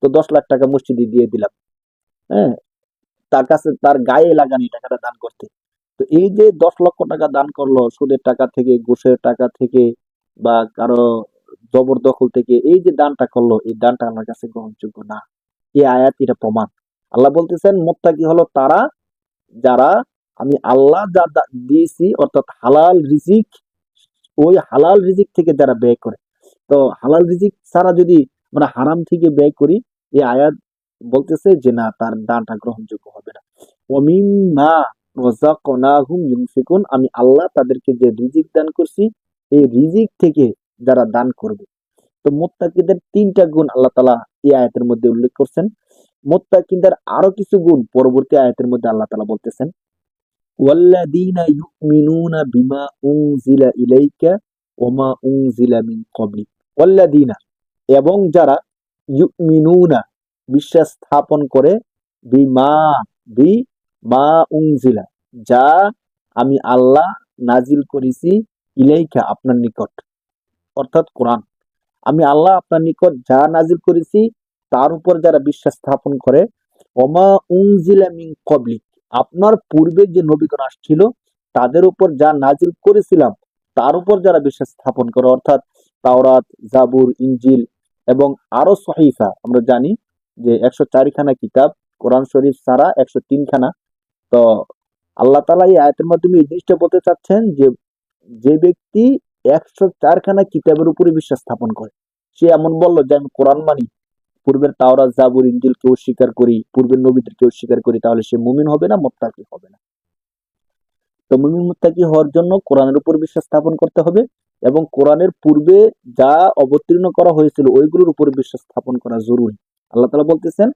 S1: তো 10 লাখ টাকা মসজিদে দিয়ে দিলাম। হ্যাঁ, তার কাছে তার গায়ে লাগানি টাকাটা দান করতে। তো এই যে 10 লক্ষ টাকা দান করলো সুদের টাকা থেকে, ঘুষের টাকা থেকে, বা কারো জবরদখল থেকে, এই যে দানটা করলো, এই দানটা আমার কাছে গ্রহণযোগ্য না। এই আয়াত এটা প্রমাণ। আল্লাহ বলতেছেন মুত্তাকি হলো তারা যারা আমি আল্লাহ যা দিয়েছি অর্থাৎ হালাল রিজিক, ওই হালাল রিজিক থেকে যারা ব্যয় করে। তো হালাল রিজিক ছাড়া যদি মানে হারাম থেকে ব্যয় করি, এই আয়াত বলতেছে যে না, তার দানটা গ্রহণযোগ্য হবে না। ওমিম্মা রাযাকনাহুম ইউনফিকুন, আমি আল্লাহ তাদেরকে যে রিজিক দান করছি এই রিজিক থেকে যারা দান করবে। তো মুত্তাকিদের 3টা গুণ আল্লাহ তাআলা এই আয়াতের মধ্যে উল্লেখ করছেন। মুত্তাকিদের আরো কিছু গুণ পরবর্তী আয়াতের মধ্যে আল্লাহ তাআলা বলতেছেন, ওয়াল্লাযীনা ইউমিনুনা বিমা উনজিলা ইলাইকা ওমা উনজিলা মিন ক্বাবলিক। ওয়াল্লাযীনা, এবং যারা ইউমিনুনা, বিশ্বাস স্থাপন করে, বিমা, বিমা উনজিলা, যা আমি আল্লাহ নাজিল করেছি, ইলাইকা আপনার নিকট, অর্থাৎ কোরআন। আমি আল্লাহ আপনার নিকট যা নাজিল করেছি তার উপর যারা বিশ্বাস স্থাপন করে, ওমা উনজিলা মিন ক্বাবলিক, আপনার পূর্বে যে নবীগণ আসছিল তাদের উপর যা নাজিল করেছিলাম তার উপর যারা বিশ্বাস স্থাপন করে, অর্থাৎ তাওরাত, জাবুর, ইনজিল এবং আরো সহিফা। আমরা জানি যে 104 খানা কিতাব, কোরআন শরীফ ছাড়া 103 খানা। তো আল্লাহ তাআলা এই আয়াতের মাধ্যমে এই জিনিসটা বলতে চাচ্ছেন যে যে ব্যক্তি 104 খানা কিতাবের উপরে বিশ্বাস স্থাপন করে, সে এমন বলল যে আমি কোরআন মানি, পূর্বের তাওরাত, জাবুর, ইনজিল কেউ স্বীকার করি, পূর্বের নবীদের কেউ স্বীকার করি, তাহলে সে মুমিন হবে না, মুত্তাকি হবে না। তো মুমিন মুত্তাকি হওয়ার জন্য কোরআনের উপর বিশ্বাস স্থাপন করতে হবে, এবং কোরআনের পূর্বে যা অবতীর্ণ করা হয়েছিল ওইগুলোর উপর বিশ্বাস স্থাপন করা জরুরি। আল্লাহ তাআলা বলতেছেন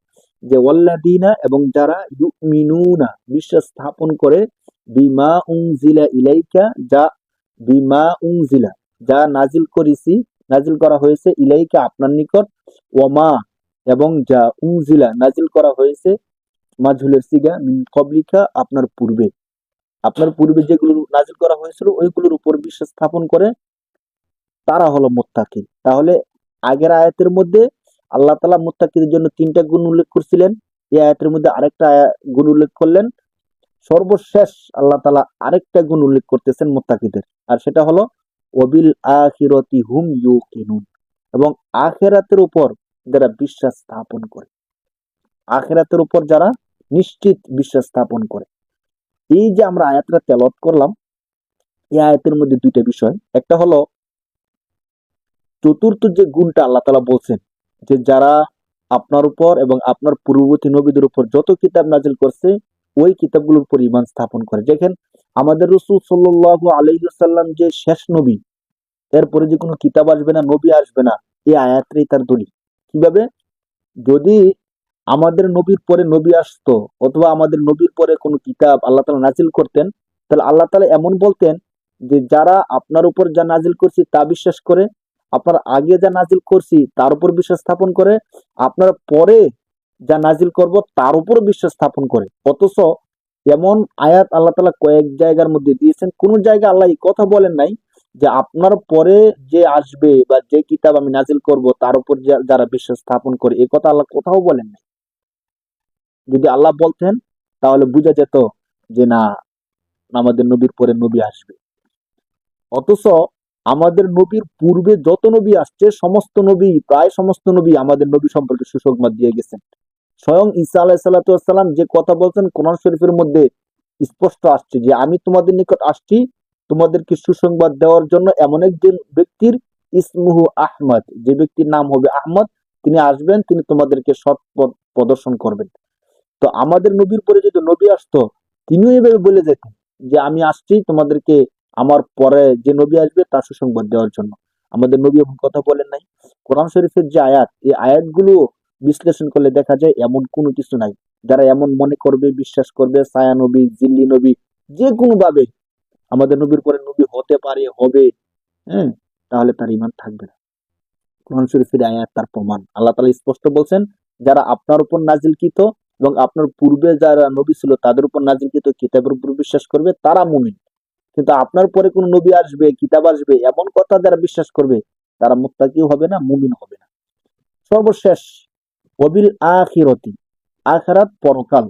S1: যে ওয়াল্লাযীনা, এবং যারা ইউমিনুনা, বিশ্বাস স্থাপন করে, বিমা উনজিলা ইলাইকা, যা বিমা উনজিলা, যা নাজিল করেছি, নাজিল করা হয়েছে, ইলাইকা আপনার নিকট, ওমা, এবং যা উনজিলা নাজিল করা হয়েছে, মাজহুলের সিগা, মিন ক্বাবলিকা আপনার পূর্বে, আপনার পূর্বে যেগুলো নাজিল করা হয়েছিল ওইগুলোর উপর বিশ্বাস স্থাপন করে, তারা হলো মুত্তাকি। তাহলে আগের আয়াতের মধ্যে আল্লাহ তাআলা মুত্তাকিদের জন্য 3টা গুণ উল্লেখ করছিলেন, এই আয়াতের মধ্যে আরেকটা গুণ উল্লেখ করলেন, সর্বশেষ আল্লাহ তাআলা আরেকটা গুণ উল্লেখ করতেছেন মুত্তাকিদের, আর সেটা হলো ওয়াবিল আখিরাতি হুম ইউকিনুন, এবং আখিরাতের উপর যারা বিশ্বাস স্থাপন করে, আখিরাতের উপর যারা নিশ্চিত বিশ্বাস স্থাপন করে। এই যে আমরা আয়াতটা তেলাওয়াত করলাম, এই আয়াতের মধ্যে 2টা বিষয়। একটা হলো চতুর্থ যে গুণটা আল্লাহ তাআলা বলছেন যে যারা আপনার উপর এবং আপনার পূর্ববর্তী নবীদের উপর যত কিতাব নাজিল করছে ওই কিতাবগুলোর উপর ঈমান স্থাপন করে। দেখেন আমাদের রাসূল সাল্লাল্লাহু আলাইহি ওয়াসাল্লাম যে শেষ নবী, এরপরে যে কোনো কিতাব আসবে না, নবী আসবে না, এই আয়াতটাই তার দলিল। কিভাবে? যদি আমাদের নবীর পরে নবী আসতো অথবা আমাদের নবীর পরে কোনো কিতাব আল্লাহ তাআলা নাজিল করতেন, তাহলে আল্লাহ তাআলা এমন বলতেন যে যারা আপনার উপর যা নাজিল করছি তা বিশ্বাস করে, আপনার আগে যা নাজিল করছি তার উপর বিশ্বাস স্থাপন করে, আপনার পরে যা নাজিল করব তার উপর বিশ্বাস স্থাপন করে। অথচ এমন আয়াত আল্লাহ তাআলা কয়েক জায়গার মধ্যে দিয়েছেন, কোন জায়গায় আল্লাহ এই কথা বলেন নাই যে আপনার পরে যে আসবে বা যে কিতাব আমি নাজিল করব তার উপর যারা বিশ্বাস স্থাপন করে, এ কথা আল্লাহ কোথাও বলেন নাই। যদি আল্লাহ বলতেন তাহলে বোঝা যেত যে না, আমাদের নবীর পরে নবী আসবে। অথচ আমাদের নবীর পূর্বে যত নবী আসছে সমস্ত নবী, প্রায় সমস্ত নবী আমাদের নবী সম্পর্কে সুসংবাদ দিয়ে গেছেন। স্বয়ং ঈসা আলাইহিস সালাতু ওয়াস সালাম যে কথা বলছেন কোরআন শরীফের মধ্যে স্পষ্ট আসছে যে আমি তোমাদের নিকট আসছি তোমাদেরকে সুসংবাদ দেওয়ার জন্য এমন একজন ব্যক্তির, ইসমুহু আহমদ, যে ব্যক্তির নাম হবে আহমদ, তিনি আসবেন, তিনি তোমাদেরকে সৎ পথ প্রদর্শন করবেন। তো আমাদের নবীর পরে যদি নবী আসতো, তিনিও এভাবে বলে যেতেন যে আমি আসছি তোমাদেরকে আমার পরে যে নবী আসবে তার সুসংবাদ দেওয়ার জন্য। আমাদের নবী এমন কথা বলেন নাই। কোরআন শরীফের যে আয়াত, এই আয়াতগুলো বিশ্লেষণ করলে দেখা যায় এমন কোনো কিছু নাই। যারা এমন মনে করবে, বিশ্বাস করবে ছায়া নবী, জিল্লি নবী, যে কোনো ভাবে আমাদের নবীর পরে নবী হতে পারে, হবে, হ্যাঁ, তাহলে তার ইমান থাকবে না। কোরআন শরীফের আয়াত তার প্রমাণ। আল্লাহ তাআলা স্পষ্ট বলছেন, যারা আপনার উপর নাজিলকৃত এবং আপনার পূর্বে যারা নবী ছিল তাদের উপর নাজিলকৃত কিতাবের উপর বিশ্বাস করবে তারা মুমিন। কিন্তু আপনার পরে কোন নবী আসবে, কিতাব আসবে, এমন কথা যারা বিশ্বাস করবে তারা মুত্তাকিও হবে না, মুমিন হবে না। সর্বশেষ, ওয়াবিল আখিরাতি, আখিরাত পরকাল,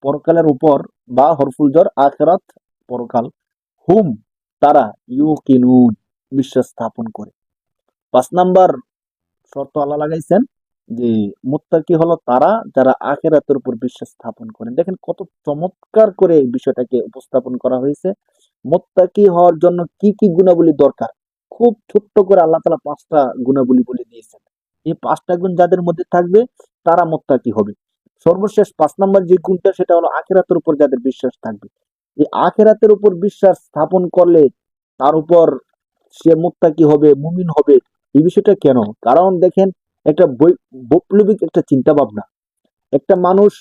S1: পরকালের উপর বা হরফুল জ্বর আখিরাত পরকাল, হুম তারা ইউকিনুন বিশ্বাস স্থাপন করে। 5 নাম্বার শর্ত আল্লাহ লাগাইছেন যে মুত্তাকি হলো তারা যারা আখিরাতের উপর বিশ্বাস স্থাপন করেন। দেখেন কত চমৎকার করে এই বিষয়টাকে উপস্থাপন করা হয়েছে। মুত্তাকি হওয়ার জন্য কি কি গুণাবলী দরকার, খুব ছোট্ট করে আল্লাহ তাআলা 5টা গুণাবলী বলে দিয়েছেন। এই 5টা গুণ যাদের মধ্যে থাকবে তারা মুত্তাকি হবে। সর্বশেষ 5 নাম্বার যে গুণটা সেটা হলো আখিরাতের উপর যাদের বিশ্বাস থাকবে। এই আখিরাতের উপর বিশ্বাস স্থাপন করলে তার উপর সে মুত্তাকি হবে, মুমিন হবে। এই বিষয়টা কেন? কারণ দেখেন, একটা বৈপ্লবিক একটা চিন্তা ভাবনা। একটা মানুষ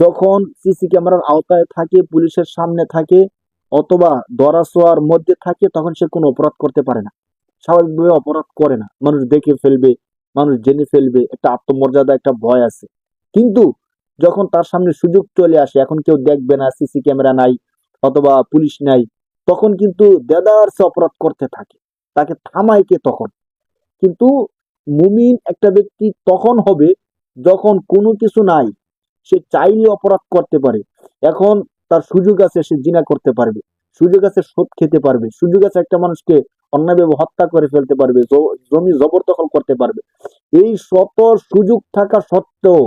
S1: যখন সিসি ক্যামেরার আওতায় থাকে, পুলিশের সামনে থাকে, অথবা ধরা-ছোঁয়ার মধ্যে থাকে, তখন সে কোনো অপরাধ করতে পারে না। স্বাভাবিকভাবে অপরাধ করে না। মানুষ দেখে ফেলবে, মানুষ জেনে ফেলবে, একটা আত্মমর্যাদা, একটা ভয় আছে। কিন্তু যখন তার সামনে সুযোগ চলে আসে, এখন কেউ দেখবে না, সিসি ক্যামেরা নাই অথবা পুলিশ নাই, তখন কিন্তু দেদারসে অপরাধ করতে থাকে। তাকে থামায় কে তখন? কিন্তু মুমিন একটা ব্যক্তি তখন হবে যখন কোনো কিছু নাই, সে চাইলে অপরাধ করতে পারে। এখন তার সুযোগ আছে, সে জিনা করতে পারবে, সুযোগ আছে সুদ খেতে পারবে, সুযোগ আছে একটা মানুষকে অন্যায়ভাবে হত্যা করে ফেলতে পারবে, জমি জবরদখল করতে পারবে। এই শত সুযোগ থাকা সত্ত্বেও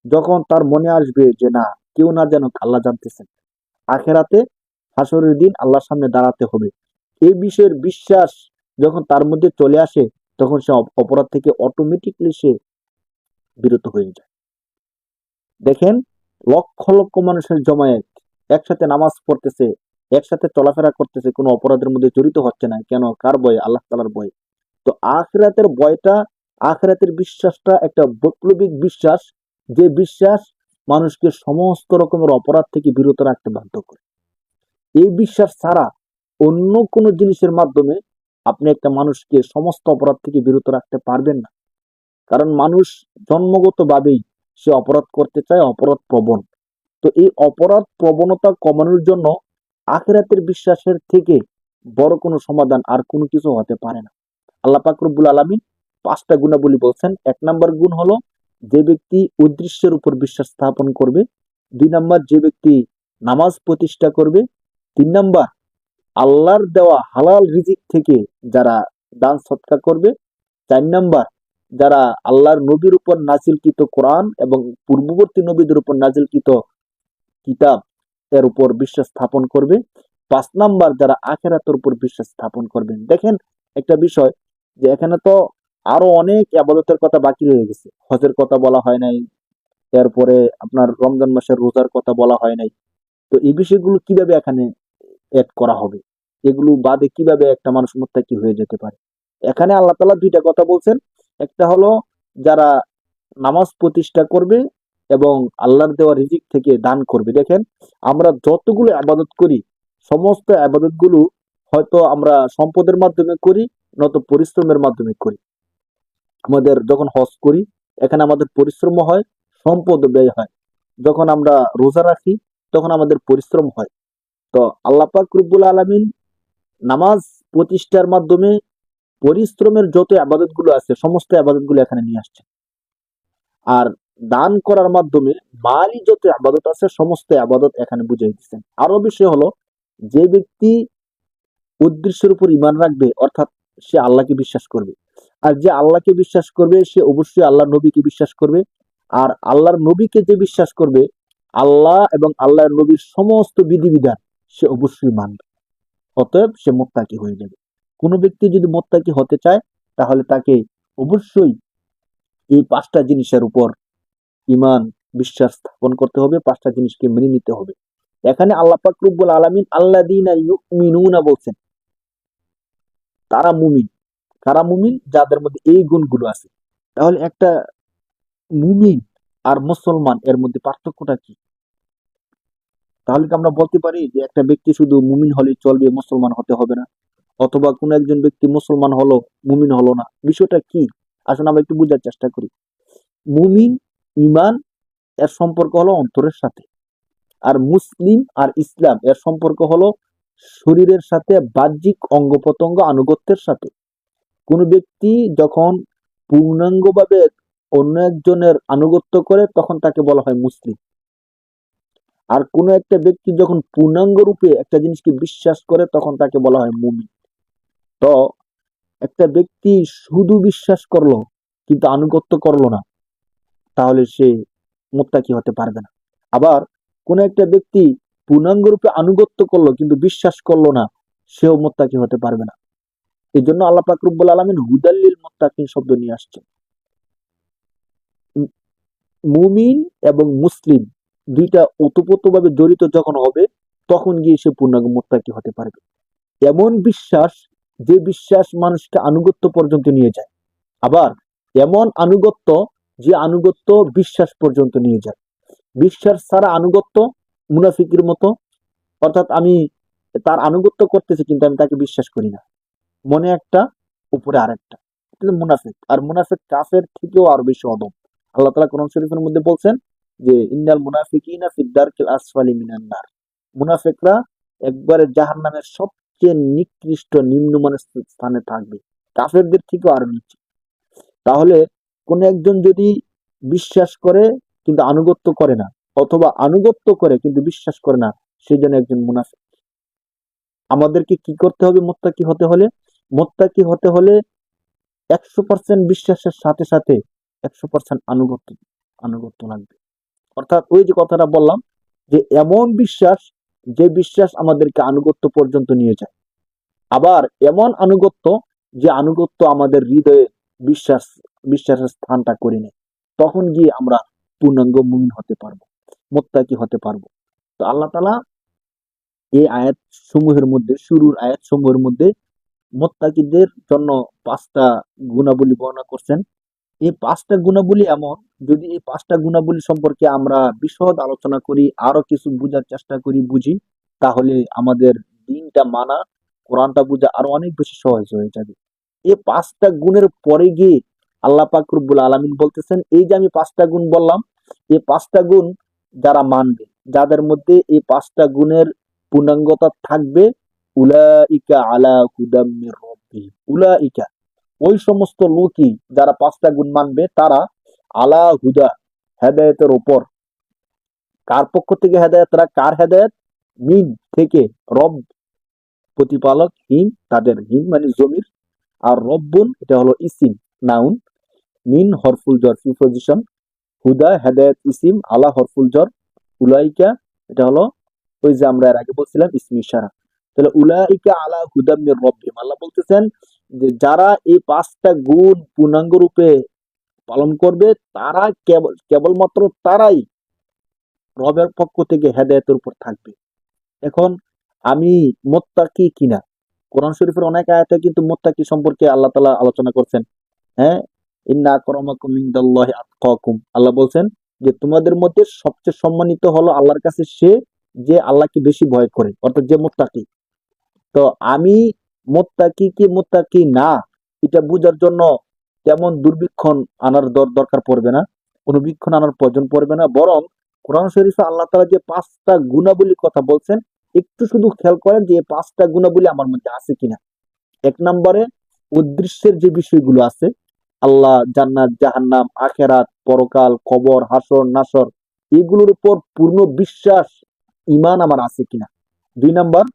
S1: যখন তার মনে আসবে যে না, কেউ না যেন, আল্লাহ জানতেছেন, আখেরাতে হাসরের দিন আল্লাহর সামনে দাঁড়াতে হবে, এই বিষয়ের বিশ্বাস যখন তার মধ্যে চলে আসে, তখন সে অপরাধ থেকে অটোমেটিকলি সে বিরত হয়ে যায়। দেখেন, লক্ষ লক্ষ মানুষের জমায়েত একসাথে নামাজ পড়তেছে, একসাথে চলাফেরা করতেছে, কোনো অপরাধের মধ্যে জড়িত হচ্ছে না কেন? কার ভয়ে? আল্লাহ তাআলার ভয়ে। তো আখিরাতের ভয়টা, আখিরাতের বিশ্বাসটা একটা বৈপ্লবিক বিশ্বাস, যে বিশ্বাস মানুষকে সমস্ত রকমের অপরাধ থেকে বিরত রাখতে বাধ্য করে। এই বিশ্বাস ছাড়া অন্য কোনো জিনিসের মাধ্যমে আপনি একটা মানুষকে সমস্ত অপরাধ থেকে বিরত রাখতে পারবেন না। কারণ মানুষ জন্মগতভাবেই সে অপরাধ করতে চায়, অপরাধ প্রবণ। তো এই অপরাধ প্রবণতা কমানোর জন্য আখিরাতের বিশ্বাসের থেকে বড় কোনো সমাধান আর কোনো কিছু হতে পারে না। আল্লাহ পাক রব্বুল আলামিন 5টা গুণাবলী বলছেন। 1 নাম্বার গুণ হলো যে ব্যক্তি উদ্দেশ্যের উপর বিশ্বাস স্থাপন করবে। 2 নাম্বার, যে ব্যক্তি নামাজ প্রতিষ্ঠা করবে। 3 নাম্বার, আল্লাহর দেওয়া হালাল রিজিক থেকে যারা দান সৎকা করবে। 4 নাম্বার, যারা আল্লাহর নবীর উপর নাজিলকৃত কোরআন এবং পূর্ববর্তী নবীদের উপর নাজিলকৃত কিতাব এর উপর বিশ্বাস স্থাপন করবে। 5 নাম্বার, যারা আখিরাতের উপর বিশ্বাস স্থাপন করবেন। দেখেন একটা বিষয়, যে এখানে তো আরো অনেক ইবাদতের কথা বাকি রয়ে গেছে। হজের কথা বলা হয় নাই, এরপরে আপনার রমজান মাসের রোজার কথা বলা হয় নাই। তো এই বিষয়গুলো কিভাবে এখানে এড করা হবে? এগুলো বাদে কিভাবে একটা মানুষ মুত্তাকি হয়ে যেতে পারে? এখানে আল্লাহ তাআলা 2টা কথা বলছেন। একটা হলো যারা নামাজ প্রতিষ্ঠা করবে এবং আল্লাহর দেওয়া রিজিক থেকে দান করবে। দেখেন, আমরা যতগুলো ইবাদত করি, সমস্ত ইবাদত গুলো হয়তো আমরা সম্পদের মাধ্যমে করি, নয়তো পরিশ্রমের মাধ্যমে করি। আমাদের যখন হজ করি, এখানে আমাদের পরিশ্রম হয়, সম্পদ ব্যয় হয়। যখন আমরা রোজা রাখি, তখন আমাদের পরিশ্রম হয়। তো আল্লাহ পাক রব্বুল আলামিন নামাজ প্রতিষ্ঠার মাধ্যমে পরিশ্রমের যত ইবাদত গুলো আছে, সমস্ত ইবাদত গুলো এখানে নিয়ে আসছে। আর দান করার মাধ্যমে মালি যত ইবাদত আছে, সমস্ত ইবাদত এখানে বুঝিয়ে দিচ্ছেন। আরো বিষয় হলো, যে ব্যক্তি উদ্দেশ্যের উপর ঈমান রাখবে, অর্থাৎ সে আল্লাহকে বিশ্বাস করবে। আর যে আল্লাহকে বিশ্বাস করবে, সে অবশ্যই আল্লাহর নবীকে বিশ্বাস করবে। আর আল্লাহর নবীকে যে বিশ্বাস করবে, আল্লাহ এবং আল্লাহর নবীর সমস্ত বিধিবিধান সে অবশ্যই মানবে। অতএব সে মুত্তাকি হয়ে যাবে। কোনো ব্যক্তি যদি মুত্তাকি হতে চায়, তাহলে তাকে অবশ্যই এই 5টা জিনিসের উপর ঈমান, বিশ্বাস স্থাপন করতে হবে, 5টা জিনিসকে মেনে নিতে হবে। এখানে আল্লাহ পাক রব্বুল আলামিন আল্লাযীনা ইউমিনুনা বলছেন, তারা মুমিন। কারা মুমিন? যাদের মধ্যে এই গুণগুলো আছে। তাহলে একটা মুমিন আর মুসলমান এর মধ্যে পার্থক্যটা কি? তাহলে কি আমরা বলতে পারি যে একটা ব্যক্তি শুধু মুমিন হলেই চলবে, মুসলমান হতে হবে না? অথবা কোন একজন ব্যক্তি মুসলমান হলো, মুমিন হলো না, বিষয়টা কি? আসলে আমরা একটু বোঝার চেষ্টা করি। মুমিন, ইমান এর সম্পর্ক হলো অন্তরের সাথে, আর মুসলিম আর ইসলাম এর সম্পর্ক হলো শরীরের সাথে, বাহ্যিক অঙ্গ প্রত্যঙ্গ আনুগত্যের সাথে। কোন ব্যক্তি যখন পূর্ণাঙ্গভাবে অন্য একজনের আনুগত্য করে তখন তাকে বলা হয় মুসলিম। আর কোন একটা ব্যক্তি যখন পূর্ণাঙ্গ রূপে একটা জিনিসকে বিশ্বাস করে তখন তাকে বলা হয় মুমিন। তো একটা ব্যক্তি শুধু বিশ্বাস করলো কিন্তু আনুগত্য করলো না, তাহলে সে মুত্তাকি হতে পারবে না। আবার কোন একটা ব্যক্তি পূর্ণাঙ্গ রূপে আনুগত্য করলো কিন্তু বিশ্বাস করলো না, সেও মুত্তাকি হতে পারবে না। এই জন্য আল্লাহ পাক রব্বুল আলামিন হুদাল্লিল মুত্তাকিন শব্দ নিয়ে আসছেন। মুমিন এবং মুসলিম দুইটা ওতপ্রোতভাবে জড়িত যখন হবে তখন গিয়ে সে পূর্ণাঙ্গ মুত্তাকি হতে পারবে। এমন বিশ্বাস, যে বিশ্বাস মানুষকে আনুগত্য পর্যন্ত নিয়ে যায়। আবার এমন আনুগত্য, যে আনুগত্য বিশ্বাস পর্যন্ত নিয়ে যায়। বিশ্বাস ছাড়া আনুগত্য মুনাফিকের মতো, অর্থাৎ আমি তার আনুগত্য করতেছি কিন্তু আমি তাকে বিশ্বাস করি না, মনে একটা উপরে আরেকটা, এটা মুনাফিক। আর মুনাফিক কাফের থেকেও আরো বেশি অদম। আল্লাহ তাআলা কোরআন শরীফের মধ্যে বলছেন যে ইন্নাল মুনাফিকিনা ফিদ দারকিল আসফালি মিনান নার, মুনাফিকরা একবারে জাহান্নামের সবচেয়ে নিকৃষ্ট নিম্নমানের স্থানে থাকবে, কাফেরদের থেকেও আরো নিচে। তাহলে কোন একজন যদি বিশ্বাস করে কিন্তু আনুগত্য করে না, অথবা আনুগত্য করে কিন্তু বিশ্বাস করে না, সে যেন একজন মুনাফিক। আমাদেরকে কি করতে হবে মুত্তাকি হতে হলে? মুত্তাকি হতে হলে 100% বিশ্বাসের সাথে সাথে 100% আনুগত্য আনুগত্য লাগবে। অর্থাৎ ওই যে কথাটা বললাম যে এমন বিশ্বাস, যে বিশ্বাস আমাদেরকে আনুগত্য পর্যন্ত নিয়ে যায়। আবার এমন আনুগত্য, যে আনুগত্য আমাদের হৃদয়ে বিশ্বাস বিশ্বাসের স্থানটা করে নেয়। তখন গিয়ে আমরা পূর্ণাঙ্গ মুমিন হতে পারবো, মুত্তাকি হতে পারবো। তো আল্লাহ তাআলা এই আয়াত সমূহের মধ্যে, শুরুর আয়াত সমূহের মধ্যে মুত্তাকিদের জন্য 5টা গুণাবলী বর্ণনা করছেন। এই 5টা গুণাবলী এমন, যদি এই 5টা গুণাবলী সম্পর্কে আমরা বিশদ আলোচনা করি, আরো কিছু বোঝার চেষ্টা করি, বুঝি, তাহলে আমাদের দিনটা মানা, কোরআনটা বোঝা আরো অনেক বেশি সহজ হয়ে যাবে। এই 5টা গুণের পরে গিয়ে আল্লাহ পাক রব্বুল আলামিন বলতেছেন, এই যে আমি 5টা গুণ বললাম, এই 5টা গুণ যারা মানবে, যাদের মধ্যে এই 5টা গুণের পূর্ণাঙ্গতা থাকবে, উলাইকা আলা হুদাম মির রাব্বিহিম, উলাইকা ওই সমস্ত লোকই যারা 5টা গুণ মানবে, তারা আলা হুদা হেদায়েতের উপর। কার পক্ষ থেকে হেদায়েত? কার হেদায়েত? মিন থেকে, রব প্রতিপালক, হিম তাদের, হিম মানে জমির, আর রব্বুন এটা হলো ইসিম, নাউন, মিন হরফুল জর প্রিপজিশন, হুদা হেদায়েত ইসিম, আলা হরফুল জর, উলাইকা এটা হলো ওই যে আমরা এর আগে বলছিলাম ইসমি ইশারা। তাহলে উলাইকা আলা হুদাম মির রাব্বিহিম, আল্লাহ বলতেছেন যে যারা এই 5টা গুণ পূর্ণাঙ্গ রূপে পালন করবে, তারা কেবলমাত্র তারাই রবের পক্ষ থেকে হেদায়েতের উপর থাকবে। এখন আমি মুত্তাকি কিনা, কোরআন শরীফের অনেক আয়াতে কিন্তু মুত্তাকি সম্পর্কে আল্লাহ তাআলা আলোচনা করছেন। হ্যাঁ, ইন্না আকরামাকুম ইনদাল্লাহি আতকাকুম, আল্লাহ বলছেন যে তোমাদের মধ্যে সবচেয়ে সম্মানিত হলো আল্লাহর কাছে সে, যে আল্লাহকে বেশি ভয় করে, অর্থাৎ যে মুত্তাকি। তো আমি মুত্তাকি কি মুত্তাকি না, এটা বোঝার জন্য তেমন দুর্বীক্ষণ আনার দরকার পড়বে না, অনুবীক্ষণ আনার প্রয়োজন পড়বে না। বরং কোরআন শরীফে আল্লাহ তাআলা যে 5টা গুণাবলীর কথা বলছেন, একটু শুধু খেয়াল করেন যে এই 5টা গুণাবলী আমার মধ্যে আছে কিনা। 1 নম্বরে উদ্দৃশ্যের যে বিষয়গুলো আছে, আল্লাহ, জান্নাত, জাহান্নাম, আখেরাত, পরকাল, কবর, হাসর নাসর, এগুলোর উপর পূর্ণ বিশ্বাস, ঈমান আমার আছে কিনা। 2 নম্বর,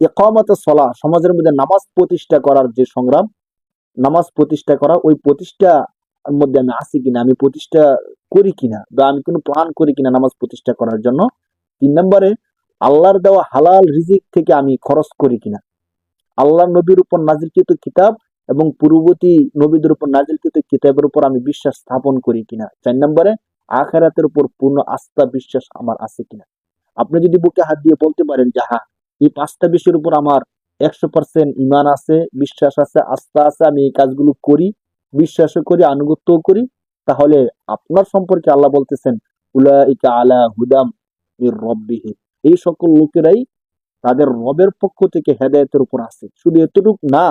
S1: ইকামাতুস সালাহ, সমাজের মধ্যে নামাজ প্রতিষ্ঠা করার যে সংগ্রাম, নামাজ প্রতিষ্ঠা করা, ওই প্রতিষ্ঠার মধ্যে আমি আছি কিনা, আমি প্রতিষ্ঠা করি কিনা, বা আমি কোনো প্ল্যান করি কিনা নামাজ প্রতিষ্ঠা করার জন্য। 3 নম্বরে, আল্লাহর দেওয়া হালাল রিজিক থেকে আমি খরচ করি কিনা, আল্লাহ নবীর উপর নাজিলকৃত কিতাব এবং পূর্ববর্তী নবীদের উপর নাজিলকৃত কিতাবের উপর আমি বিশ্বাস স্থাপন করি কিনা। 4 নম্বরে, আখিরাতের উপর পূর্ণ আস্থা বিশ্বাস আমার আছে কিনা। আপনি যদি বুকে হাত দিয়ে বলতে পারেন যে হ্যাঁ, এই 5টা বিষয়ের উপর আমার 100% ঈমান আছে, বিশ্বাস আছে, আস্থা আছে, আমি এই কাজগুলো করি, বিশ্বাসও করি, আনুগত্যও করি, তাহলে আপনার সম্পর্কে আল্লাহ বলতেছেন উলাইকা আলা হুদাম মির রাব্বিহিম। এই সকল লোকেরাই তাদের রবের পক্ষ থেকে হেদায়েতের উপর আছে। শুধু এতটুক না,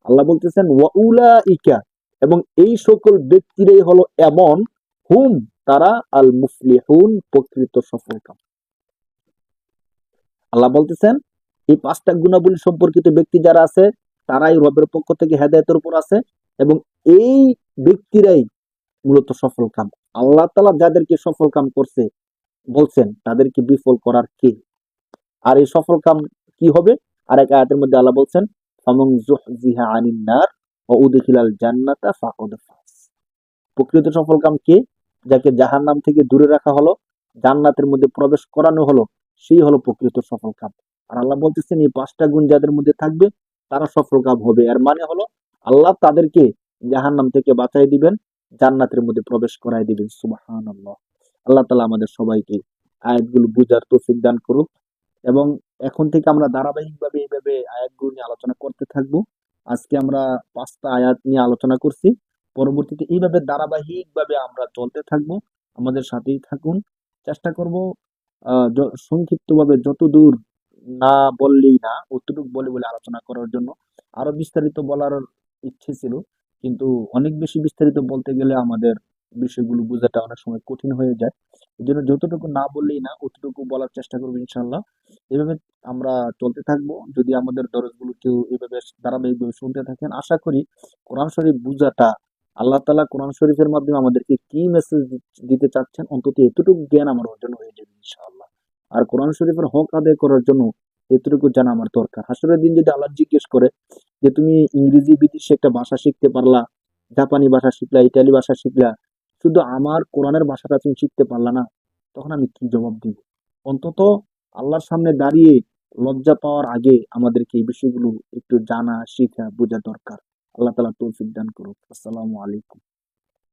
S1: আল্লাহ বলতেছেন ওয়া উলাইকা, এবং এই সকল ব্যক্তিরাই হলো এমন, হুম, তারা আল মুফলিহুন, প্রকৃত সফলকাম। আল্লাহ বলতেছেন এই 5টা গুণাবলী সম্পর্কিত ব্যক্তি যারা আছে তারাই রবের পক্ষ থেকে হেদায়েতের উপর আছে, এবং এই ব্যক্তিরাই মূলত সফল কাম। আল্লাহ তাআলা যাদেরকে সফল কাম করছে বলছেন তাদেরকে বিফল করার কে? আর এই সফল কাম কি হবে? আর এক আয়াতের মধ্যে আল্লাহ বলছেন ফামান যুহজিহা আনিন নার ওয়া উদখিলাল জান্নাতা ফাকাদ ফাজ। প্রকৃত সফল কাম কে? যাকে জাহান্নাম থেকে দূরে রাখা হলো, জান্নাতের মধ্যে প্রবেশ করানো হলো, সেই হলো প্রকৃত সফল কাম। আর আল্লাহ বলতেছেন এই 5টা গুণ যাদের মধ্যে থাকবে তারা সফল কাম হবে। এর মানে হলো আল্লাহ তাদেরকে জাহান্নাম থেকে বাঁচাই দিবেন, জান্নাতের মধ্যে প্রবেশ করাই দিবেন। সুবহানাল্লাহ। আল্লাহ তাআলা আমাদের সবাইকে আয়াতগুলো বুঝার তৌফিক দান করুক, এবং এখন থেকে আমরা ধারাবাহিকভাবে এইভাবে আয়াতগুলো নিয়ে আলোচনা করতে থাকবো। আজকে আমরা 5টা আয়াত নিয়ে আলোচনা করছি। পরবর্তীতে এইভাবে ধারাবাহিকভাবে আমরা চলতে থাকবো। আমাদের সাথেই থাকুন। চেষ্টা করব সংক্ষিপ্তভাবে যতদূর না বললেই না, অতটুকু বলে বলে আলোচনা করার জন্য। আরো বিস্তারিত বলার ইচ্ছে ছিল, কিন্তু অনেক বেশি বিস্তারিত বলতে গেলে আমাদের বিষয়গুলো বোঝাটা অনেক সময় কঠিন হয়ে যায়। এজন্য যতটুকু না বললেই না, অতটুকু বলার চেষ্টা করবো ইনশাল্লাহ। এভাবে আমরা চলতে থাকবো। যদি আমাদের দরজগুলো কেউ এভাবে ধারাবাহিকভাবে শুনতে থাকেন, আশা করি কোরআন শরীফ বুঝাটা, আল্লাহ তাআলা কোরআন শরীফের মাধ্যমে আমাদেরকে কি মেসেজ দিতে চাচ্ছেন, অন্তত এতটুকু জ্ঞান আমার অর্জন হয়ে যাবে ইনশাআল্লাহ। আর কোরআন শরীফের হক আদায় করার জন্য এতটুকু জানা আমার দরকার। হাসরের দিন যদি আল্লাহ জিজ্ঞেস করে যে তুমি ইংরেজি বিদেশি একটা ভাষা শিখতে পারলা, জাপানি ভাষা শিখলা, ইটালি ভাষা শিখলা, শুধু আমার কোরআনের ভাষাটা তুমি শিখতে পারলা না, তখন আমি কি জবাব দিব? অন্তত আল্লাহর সামনে দাঁড়িয়ে লজ্জা পাওয়ার আগে আমাদেরকে এই বিষয়গুলো একটু জানা, শিখা, বোঝা দরকার। আল্লাহ তাআলা তৌফিক দান করুক। আসসালামু আলাইকুম।